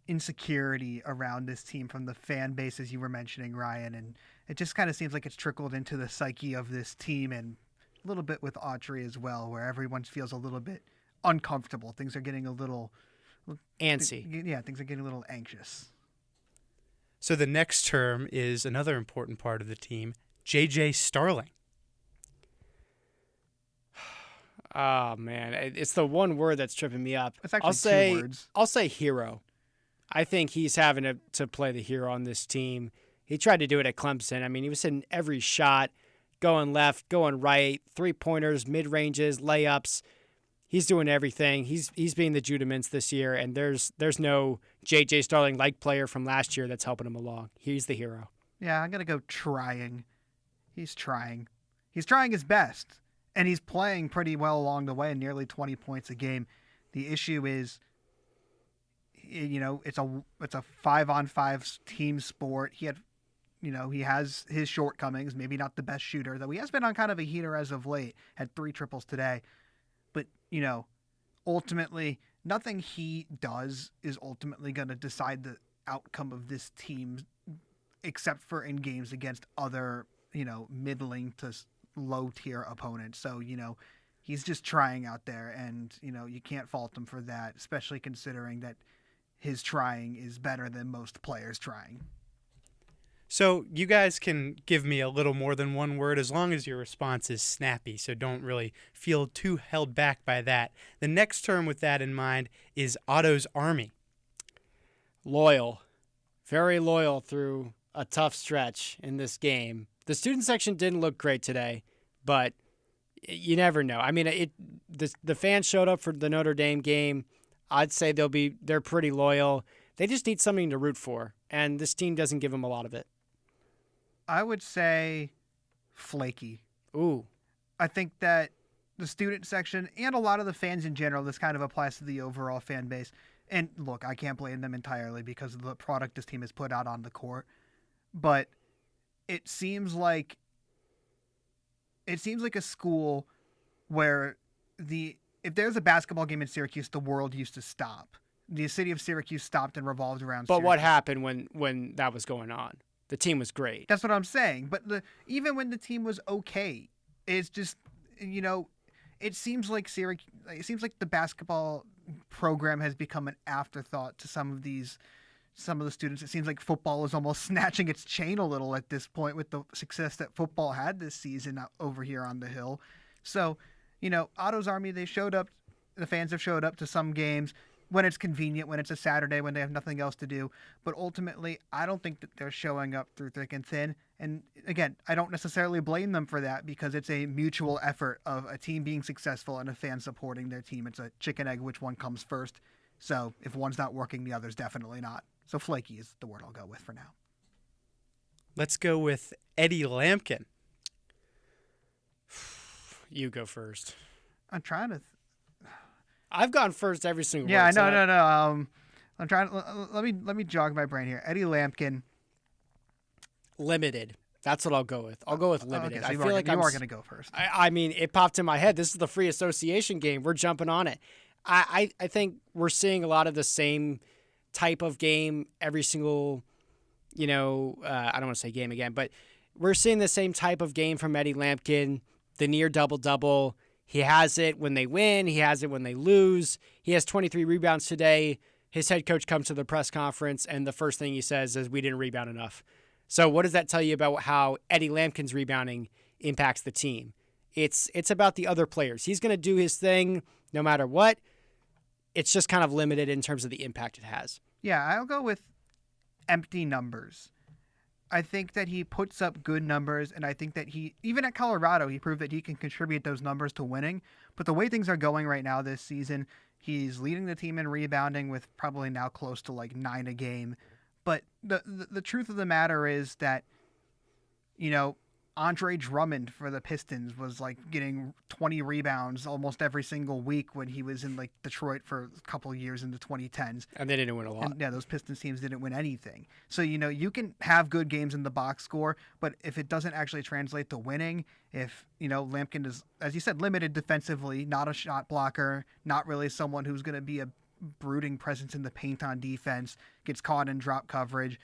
insecurity around this team from the fan base, as you were mentioning, Ryan, and it just kind of seems like it's trickled into the psyche of this team, and a little bit with Autry as well, where everyone feels a little bit uncomfortable. Things are getting a little antsy. Yeah, things are getting a little anxious. So the next term is another important part of the team, J.J. Starling. Oh, man. It's the one word that's tripping me up. It's actually 2 words. I'll say hero. I think he's having to play the hero on this team. He tried to do it at Clemson. I mean, he was hitting every shot, going left, going right, three-pointers, mid-ranges, layups. He's doing everything. He's being the Judah Mintz this year, and there's no J.J. Starling-like player from last year that's helping him along. He's the hero. Yeah, I'm going to go trying. He's trying. He's trying his best, and he's playing pretty well along the way, nearly 20 points a game. The issue is, it's a 5-on-5 team sport. He has his shortcomings, maybe not the best shooter, though he has been on kind of a heater as of late, had 3 triples today. But, ultimately, nothing he does is ultimately going to decide the outcome of this team, except for in games against other, middling to low-tier opponents. So, he's just trying out there, and, you can't fault him for that, especially considering that his trying is better than most players trying. So you guys can give me a little more than one word as long as your response is snappy, so don't really feel too held back by that. The next term with that in mind is Otto's Army. Loyal. Very loyal through a tough stretch in this game. The student section didn't look great today, but you never know. I mean, the fans showed up for the Notre Dame game. I'd say they're pretty loyal. They just need something to root for, and this team doesn't give them a lot of it. I would say flaky. Ooh. I think that the student section and a lot of the fans in general, this kind of applies to the overall fan base. And look, I can't blame them entirely because of the product this team has put out on the court. But it seems like a school where if there's a basketball game in Syracuse, the world used to stop. The city of Syracuse stopped and revolved around But Syracuse. what happened when that was going on? The team was great. That's what I'm saying. But even when the team was okay, it's just, it seems like the basketball program has become an afterthought to some of the students. It seems like football is almost snatching its chain a little at this point with the success that football had this season over here on the Hill. So, Otto's Army, they showed up. The fans have showed up to some games. when it's convenient, when it's a Saturday, when they have nothing else to do. But ultimately, I don't think that they're showing up through thick and thin. And again, I don't necessarily blame them for that because it's a mutual effort of a team being successful and a fan supporting their team. It's a chicken egg, which one comes first. So if one's not working, the other's definitely not. So flaky is the word I'll go with for now. Let's go with Eddie Lampkin. You go first. I'm trying to. I've gone first every single. Yeah, word, no. I'm trying. Let me jog my brain here. Eddie Lampkin. Limited. That's what I'll go with. I'll go with limited. Okay, so I you feel like you I'm are going to go first. I mean, it popped in my head. This is the free association game. We're jumping on it. I think we're seeing a lot of the same type of game every single, I don't want to say game again, but we're seeing the same type of game from Eddie Lampkin, the near double-double. He has it when they win. He has it when they lose. He has 23 rebounds today. His head coach comes to the press conference, and the first thing he says is, we didn't rebound enough. So what does that tell you about how Eddie Lampkin's rebounding impacts the team? It's about the other players. He's going to do his thing no matter what. It's just kind of limited in terms of the impact it has. Yeah, I'll go with empty numbers. I think that he puts up good numbers, and I think that even at Colorado, he proved that he can contribute those numbers to winning. But the way things are going right now this season, he's leading the team in rebounding with probably now close to like 9 a game. But the truth of the matter is that, Andre Drummond for the Pistons was like getting 20 rebounds almost every single week when he was in like Detroit for a couple of years in the 2010s. And they didn't win a lot. And, yeah, those Pistons teams didn't win anything. So, you can have good games in the box score, but if it doesn't actually translate to winning, if, Lampkin is, as you said, limited defensively, not a shot blocker, not really someone who's going to be a brooding presence in the paint on defense, gets caught in drop coverage.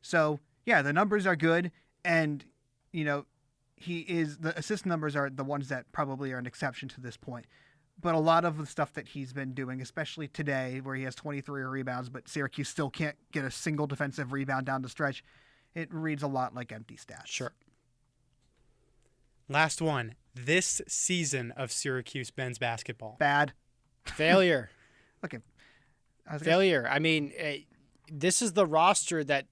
So, yeah, the numbers are good, and, the assist numbers are the ones that probably are an exception to this point. But a lot of the stuff that he's been doing, especially today, where he has 23 rebounds, but Syracuse still can't get a single defensive rebound down the stretch, it reads a lot like empty stats. Sure. Last one. This season of Syracuse men's basketball. Bad. Failure. Okay. Failure. I mean, this is the roster that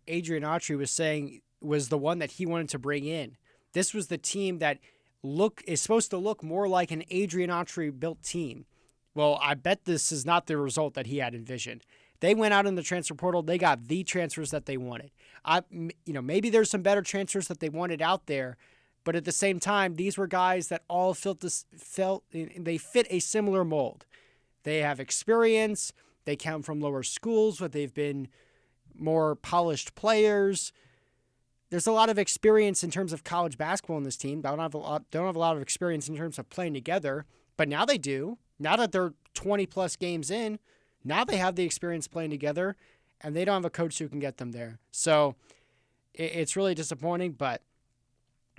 Adrian Autry was saying was the one that he wanted to bring in. This was the team that is supposed to look more like an Adrian Autry built team. Well, I bet this is not the result that he had envisioned. They went out in the transfer portal. They got the transfers that they wanted. Maybe there's some better transfers that they wanted out there, but at the same time, these were guys that all they fit a similar mold. They have experience. They come from lower schools, but they've been more polished players. There's a lot of experience in terms of college basketball in this team. They don't have a lot of experience in terms of playing together, but now they do. Now that they're 20-plus games in, now they have the experience playing together, and they don't have a coach who can get them there. So it's really disappointing, but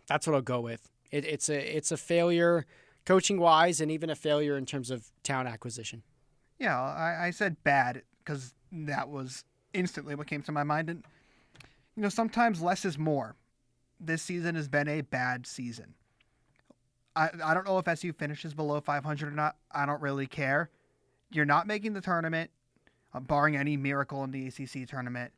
that's what I'll go with. It's a failure coaching-wise and even a failure in terms of talent acquisition. Yeah, I said bad because that was instantly what came to my mind. And sometimes less is more. This season has been a bad season. I don't know if SU finishes below 500 or not. I don't really care. You're not making the tournament, barring any miracle in the ACC tournament.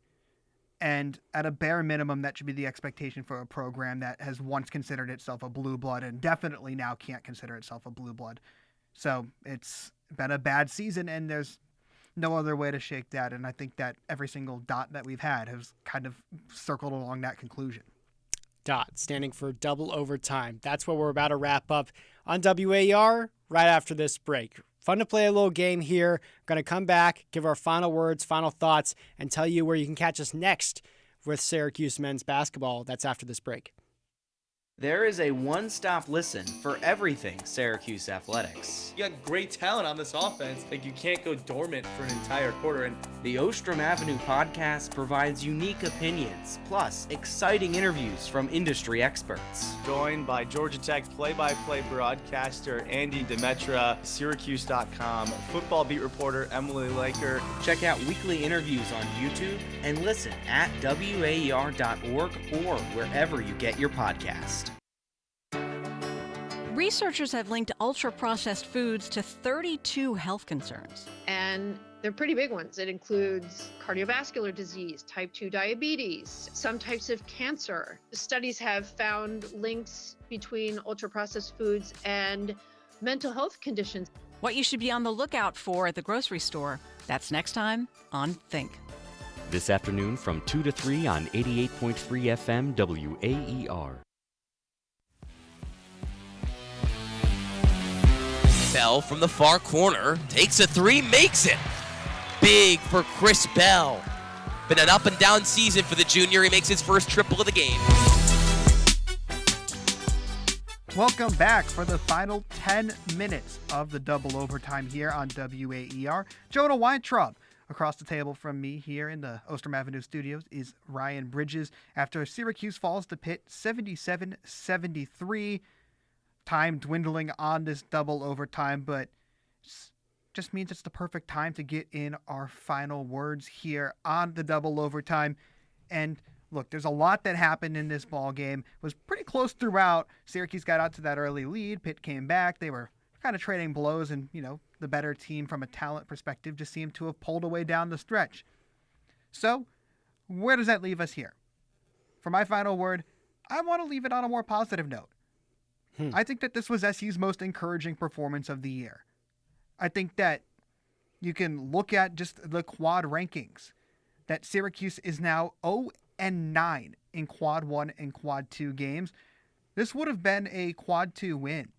And at a bare minimum, that should be the expectation for a program that has once considered itself a blue blood and definitely now can't consider itself a blue blood. So it's been a bad season, and there's no other way to shake that. And I think that every single dot that we've had has kind of circled along that conclusion. DOT, standing for double overtime. That's what we're about to wrap up on WAER right after this break. Fun to play a little game here. Going to come back, give our final words, final thoughts, and tell you where you can catch us next with Syracuse men's basketball. That's after this break. There is a one-stop listen for everything Syracuse athletics. You got great talent on this offense. You can't go dormant for an entire quarter. And the Ostrom Avenue podcast provides unique opinions, plus exciting interviews from industry experts. Joined by Georgia Tech play-by-play broadcaster Andy Demetra, Syracuse.com, football beat reporter Emily Laker. Check out weekly interviews on YouTube and listen at WAER.org or wherever you get your podcasts. Researchers have linked ultra-processed foods to 32 health concerns. And They're pretty big ones. It includes cardiovascular disease, type 2 diabetes, some types of cancer. Studies have found links between ultra-processed foods and mental health conditions. What you should be on the lookout for at the grocery store. That's next time on Think. This afternoon from 2 to 3 on 88.3 FM WAER. Bell from the far corner takes a three, makes it. Big for Chris Bell. Been an up and down season for the junior. He makes his first triple of the game. Welcome back for the final 10 minutes of the double overtime here on WAER. Jonah Weintraub. Across the table from me here in the Ostrom Avenue studios is Ryan Bridges. After Syracuse falls to Pitt 77-73, time dwindling on this double overtime, but just means it's the perfect time to get in our final words here on the double overtime. And look, there's a lot that happened in this ball game. It was pretty close throughout. Syracuse got out to that early lead. Pitt came back. They were kind of trading blows, and the better team from a talent perspective just seemed to have pulled away down the stretch. So where does that leave us here? For my final word, I want to leave it on a more positive note. I think that this was SU's most encouraging performance of the year. I think that you can look at just the quad rankings, that Syracuse is now 0-9 in quad 1 and quad 2 games. This would have been a quad 2 win.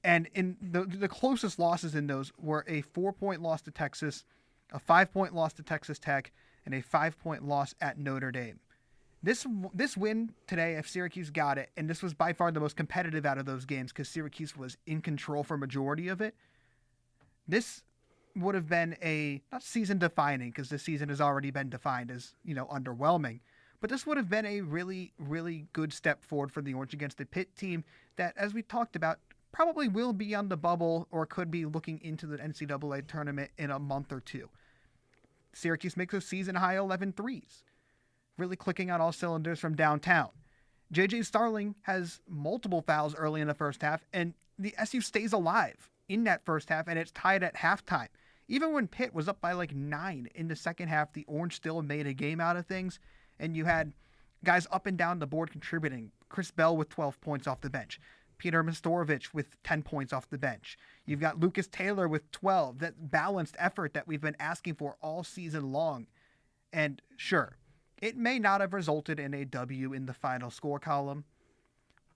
And in the closest losses in those were a 4-point loss to Texas, a 5-point loss to Texas Tech, and a 5-point loss at Notre Dame. This win today, if Syracuse got it, and this was by far the most competitive out of those games because Syracuse was in control for a majority of it, this would have been not season defining, because this season has already been defined as, underwhelming, but this would have been a really, really good step forward for the Orange against the Pitt team that, as we talked about, probably will be on the bubble or could be looking into the NCAA tournament in a month or two. Syracuse makes a season-high 11 threes, really clicking on all cylinders from downtown. J.J. Starling has multiple fouls early in the first half, and the SU stays alive in that first half, and it's tied at halftime. Even when Pitt was up by 9 in the second half, the Orange still made a game out of things, and you had guys up and down the board contributing. Chris Bell with 12 points off the bench. Peter Mastorovich with 10 points off the bench. You've got Lucas Taylor with 12. That balanced effort that we've been asking for all season long. And sure, it may not have resulted in a W in the final score column,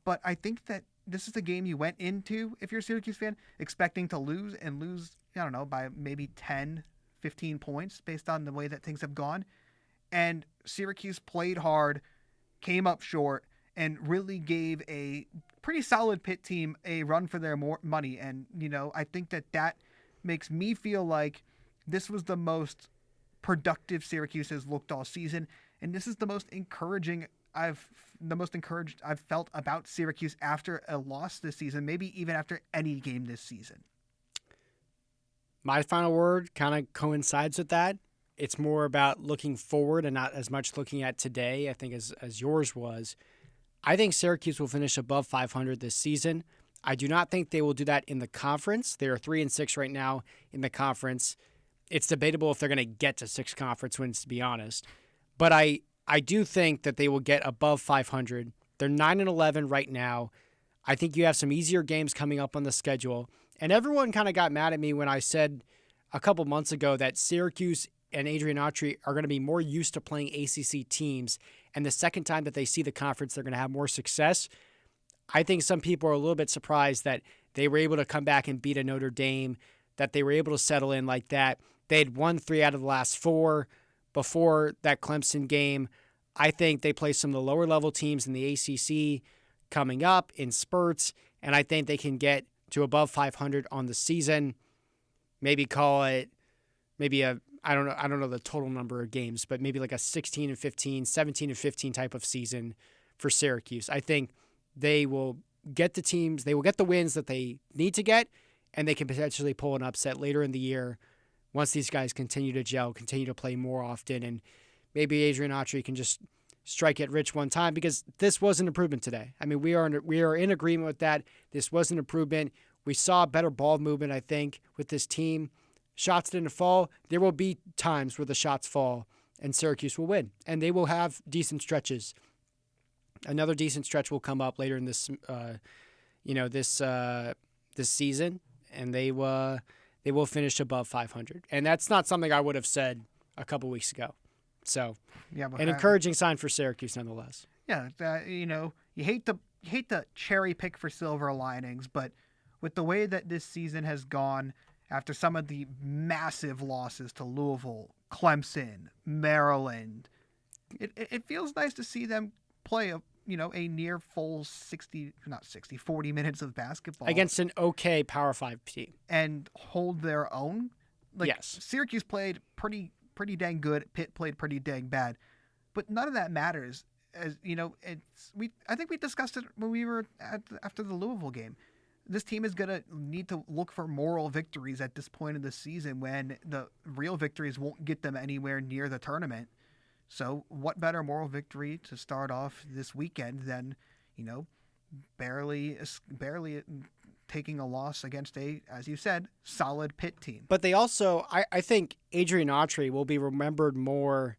but I think that this is the game you went into, if you're a Syracuse fan, expecting to lose by maybe 10, 15 points based on the way that things have gone. And Syracuse played hard, came up short, and really gave a pretty solid Pitt team a run for their money. And, I think that makes me feel like this was the most productive Syracuse has looked all season. And this is the most encouraged I've felt about Syracuse after a loss this season, maybe even after any game this season. My final word kind of coincides with that. It's more about looking forward and not as much looking at today, I think, as yours was. I think Syracuse will finish above 500 this season. I do not think they will do that in the conference. They are 3-6 right now in the conference. It's debatable if they're going to get to 6 conference wins, to be honest. But I do think that they will get above 500. They're 9-11 right now. I think you have some easier games coming up on the schedule. And everyone kind of got mad at me when I said a couple months ago that Syracuse and Adrian Autry are going to be more used to playing ACC teams, and the second time that they see the conference, they're going to have more success. I think some people are a little bit surprised that they were able to come back and beat a Notre Dame, that they were able to settle in like that. They had won 3 out of the last 4 before that Clemson game. I think they play some of the lower level teams in the ACC coming up in spurts, and I think they can get to above 500 on the season. Maybe call it I don't know the total number of games, but maybe like a 16-15, 17-15 type of season for Syracuse. I think they will get the wins that they need to get, and they can potentially pull an upset later in the year once these guys continue to gel, continue to play more often, and maybe Adrian Autry can just strike it rich one time, because this was an improvement today. I mean, we are in agreement with that. This was an improvement. We saw better ball movement, I think, with this team. shots didn't fall. There will be times where the shots fall and Syracuse will win, and they will have decent stretches. Another decent stretch will come up later in this, this season, and they will finish above 500. And that's not something I would have said a couple weeks ago. So, yeah, but an encouraging sign for Syracuse nonetheless. Yeah, you hate to cherry pick for silver linings, but with the way that this season has gone, after some of the massive losses to Louisville, Clemson, Maryland, it feels nice to see them play a near full 40 minutes of basketball against an okay Power 5 team and hold their own. Yes, Syracuse played pretty dang good. Pitt played pretty dang bad, but none of that matters. As you know, I think we discussed it when we were after the Louisville game. This team is going to need to look for moral victories at this point in the season when the real victories won't get them anywhere near the tournament. So what better moral victory to start off this weekend than, barely taking a loss against a, as you said, solid Pitt team. But they also, I think Adrian Autry will be remembered more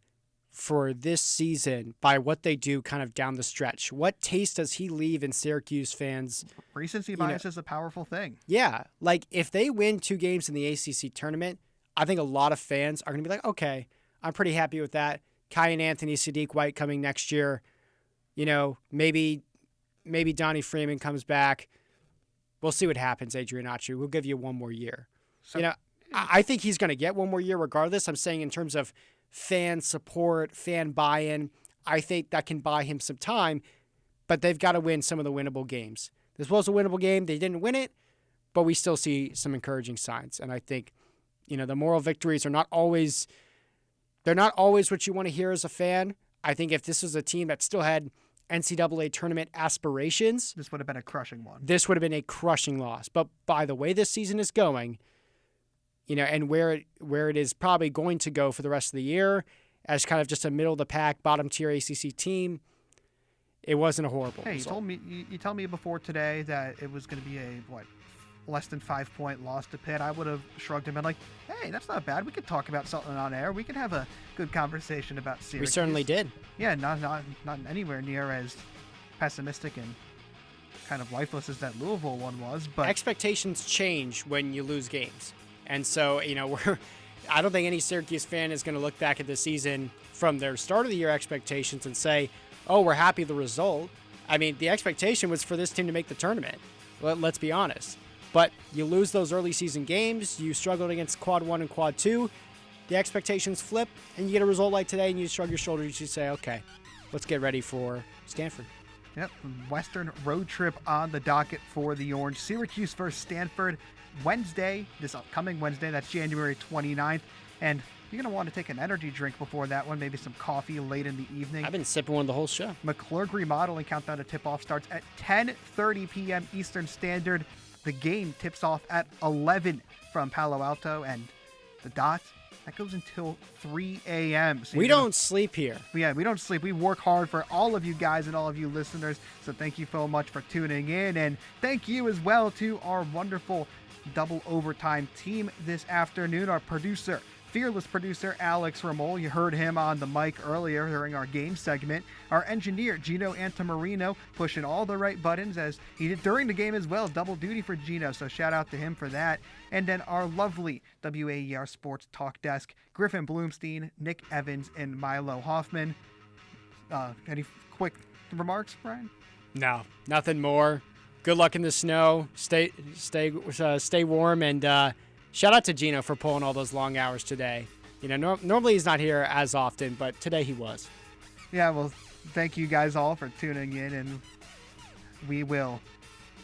for this season by what they do kind of down the stretch. What taste does he leave in Syracuse fans? Recency bias is a powerful thing. Yeah. Like, if they win 2 games in the ACC tournament, I think a lot of fans are going to be like, okay, I'm pretty happy with that. Kai and Anthony, Sadiq White coming next year. Maybe Donnie Freeman comes back. We'll see what happens, Adrian Autry. We'll give you one more year. So, I think he's going to get one more year regardless. I'm saying in terms of fan support, fan buy-in, I think that can buy him some time, but they've got to win some of the winnable games. This was a winnable game. They didn't win it, but we still see some encouraging signs. And I think, the moral victories are not always what you want to hear as a fan. I think if this was a team that still had NCAA tournament aspirations, this would have been a crushing one. This would have been a crushing loss. But by the way this season is going, and where it is probably going to go for the rest of the year as kind of just a middle of the pack, bottom tier ACC team, it wasn't a horrible result. You told me before today that it was going to be a less than 5-point loss to Pitt. I would have shrugged and been like, hey, that's not bad. We could talk about something on air. We could have a good conversation about Syracuse. We certainly did. Yeah, not anywhere near as pessimistic and kind of lifeless as that Louisville one was. But expectations change when you lose games. And so, I don't think any Syracuse fan is going to look back at the season from their start of the year expectations and say, oh, we're happy with the result. I mean, the expectation was for this team to make the tournament. Let's be honest. But you lose those early season games. You struggled against Quad 1 and Quad 2. The expectations flip, and you get a result like today, and you shrug your shoulders. You say, okay, let's get ready for Stanford. Yep, Western road trip on the docket for the Orange. Syracuse versus Stanford Wednesday, this upcoming Wednesday. That's January 29th. And you're going to want to take an energy drink before that one, maybe some coffee late in the evening. I've been sipping one the whole show. McClurg Remodeling Countdown to Tip-Off starts at 10:30 p.m. Eastern Standard. The game tips off at 11 from Palo Alto, and the dot, that goes until 3 a.m. So we don't sleep here. Yeah, we don't sleep. We work hard for all of you guys and all of you listeners, so thank you so much for tuning in, and thank you as well to our wonderful Double Overtime team this afternoon. Our producer, fearless producer Alex Ramol, you heard him on the mic earlier during our game segment. Our engineer Gino Antamarino, pushing all the right buttons as he did during the game as well. Double duty for Gino, so shout out to him for that. And then our lovely WAER Sports Talk Desk, Griffin Bloomstein, Nick Evans, and Milo Hoffman. Any quick remarks, Brian? No, nothing more. Good luck in the snow. Stay warm, and shout out to Gino for pulling all those long hours today. Normally he's not here as often, but today he was. Yeah, well, thank you guys all for tuning in, and we will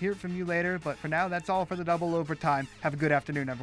hear from you later. But for now, that's all for the Double Overtime. Have a good afternoon, everyone.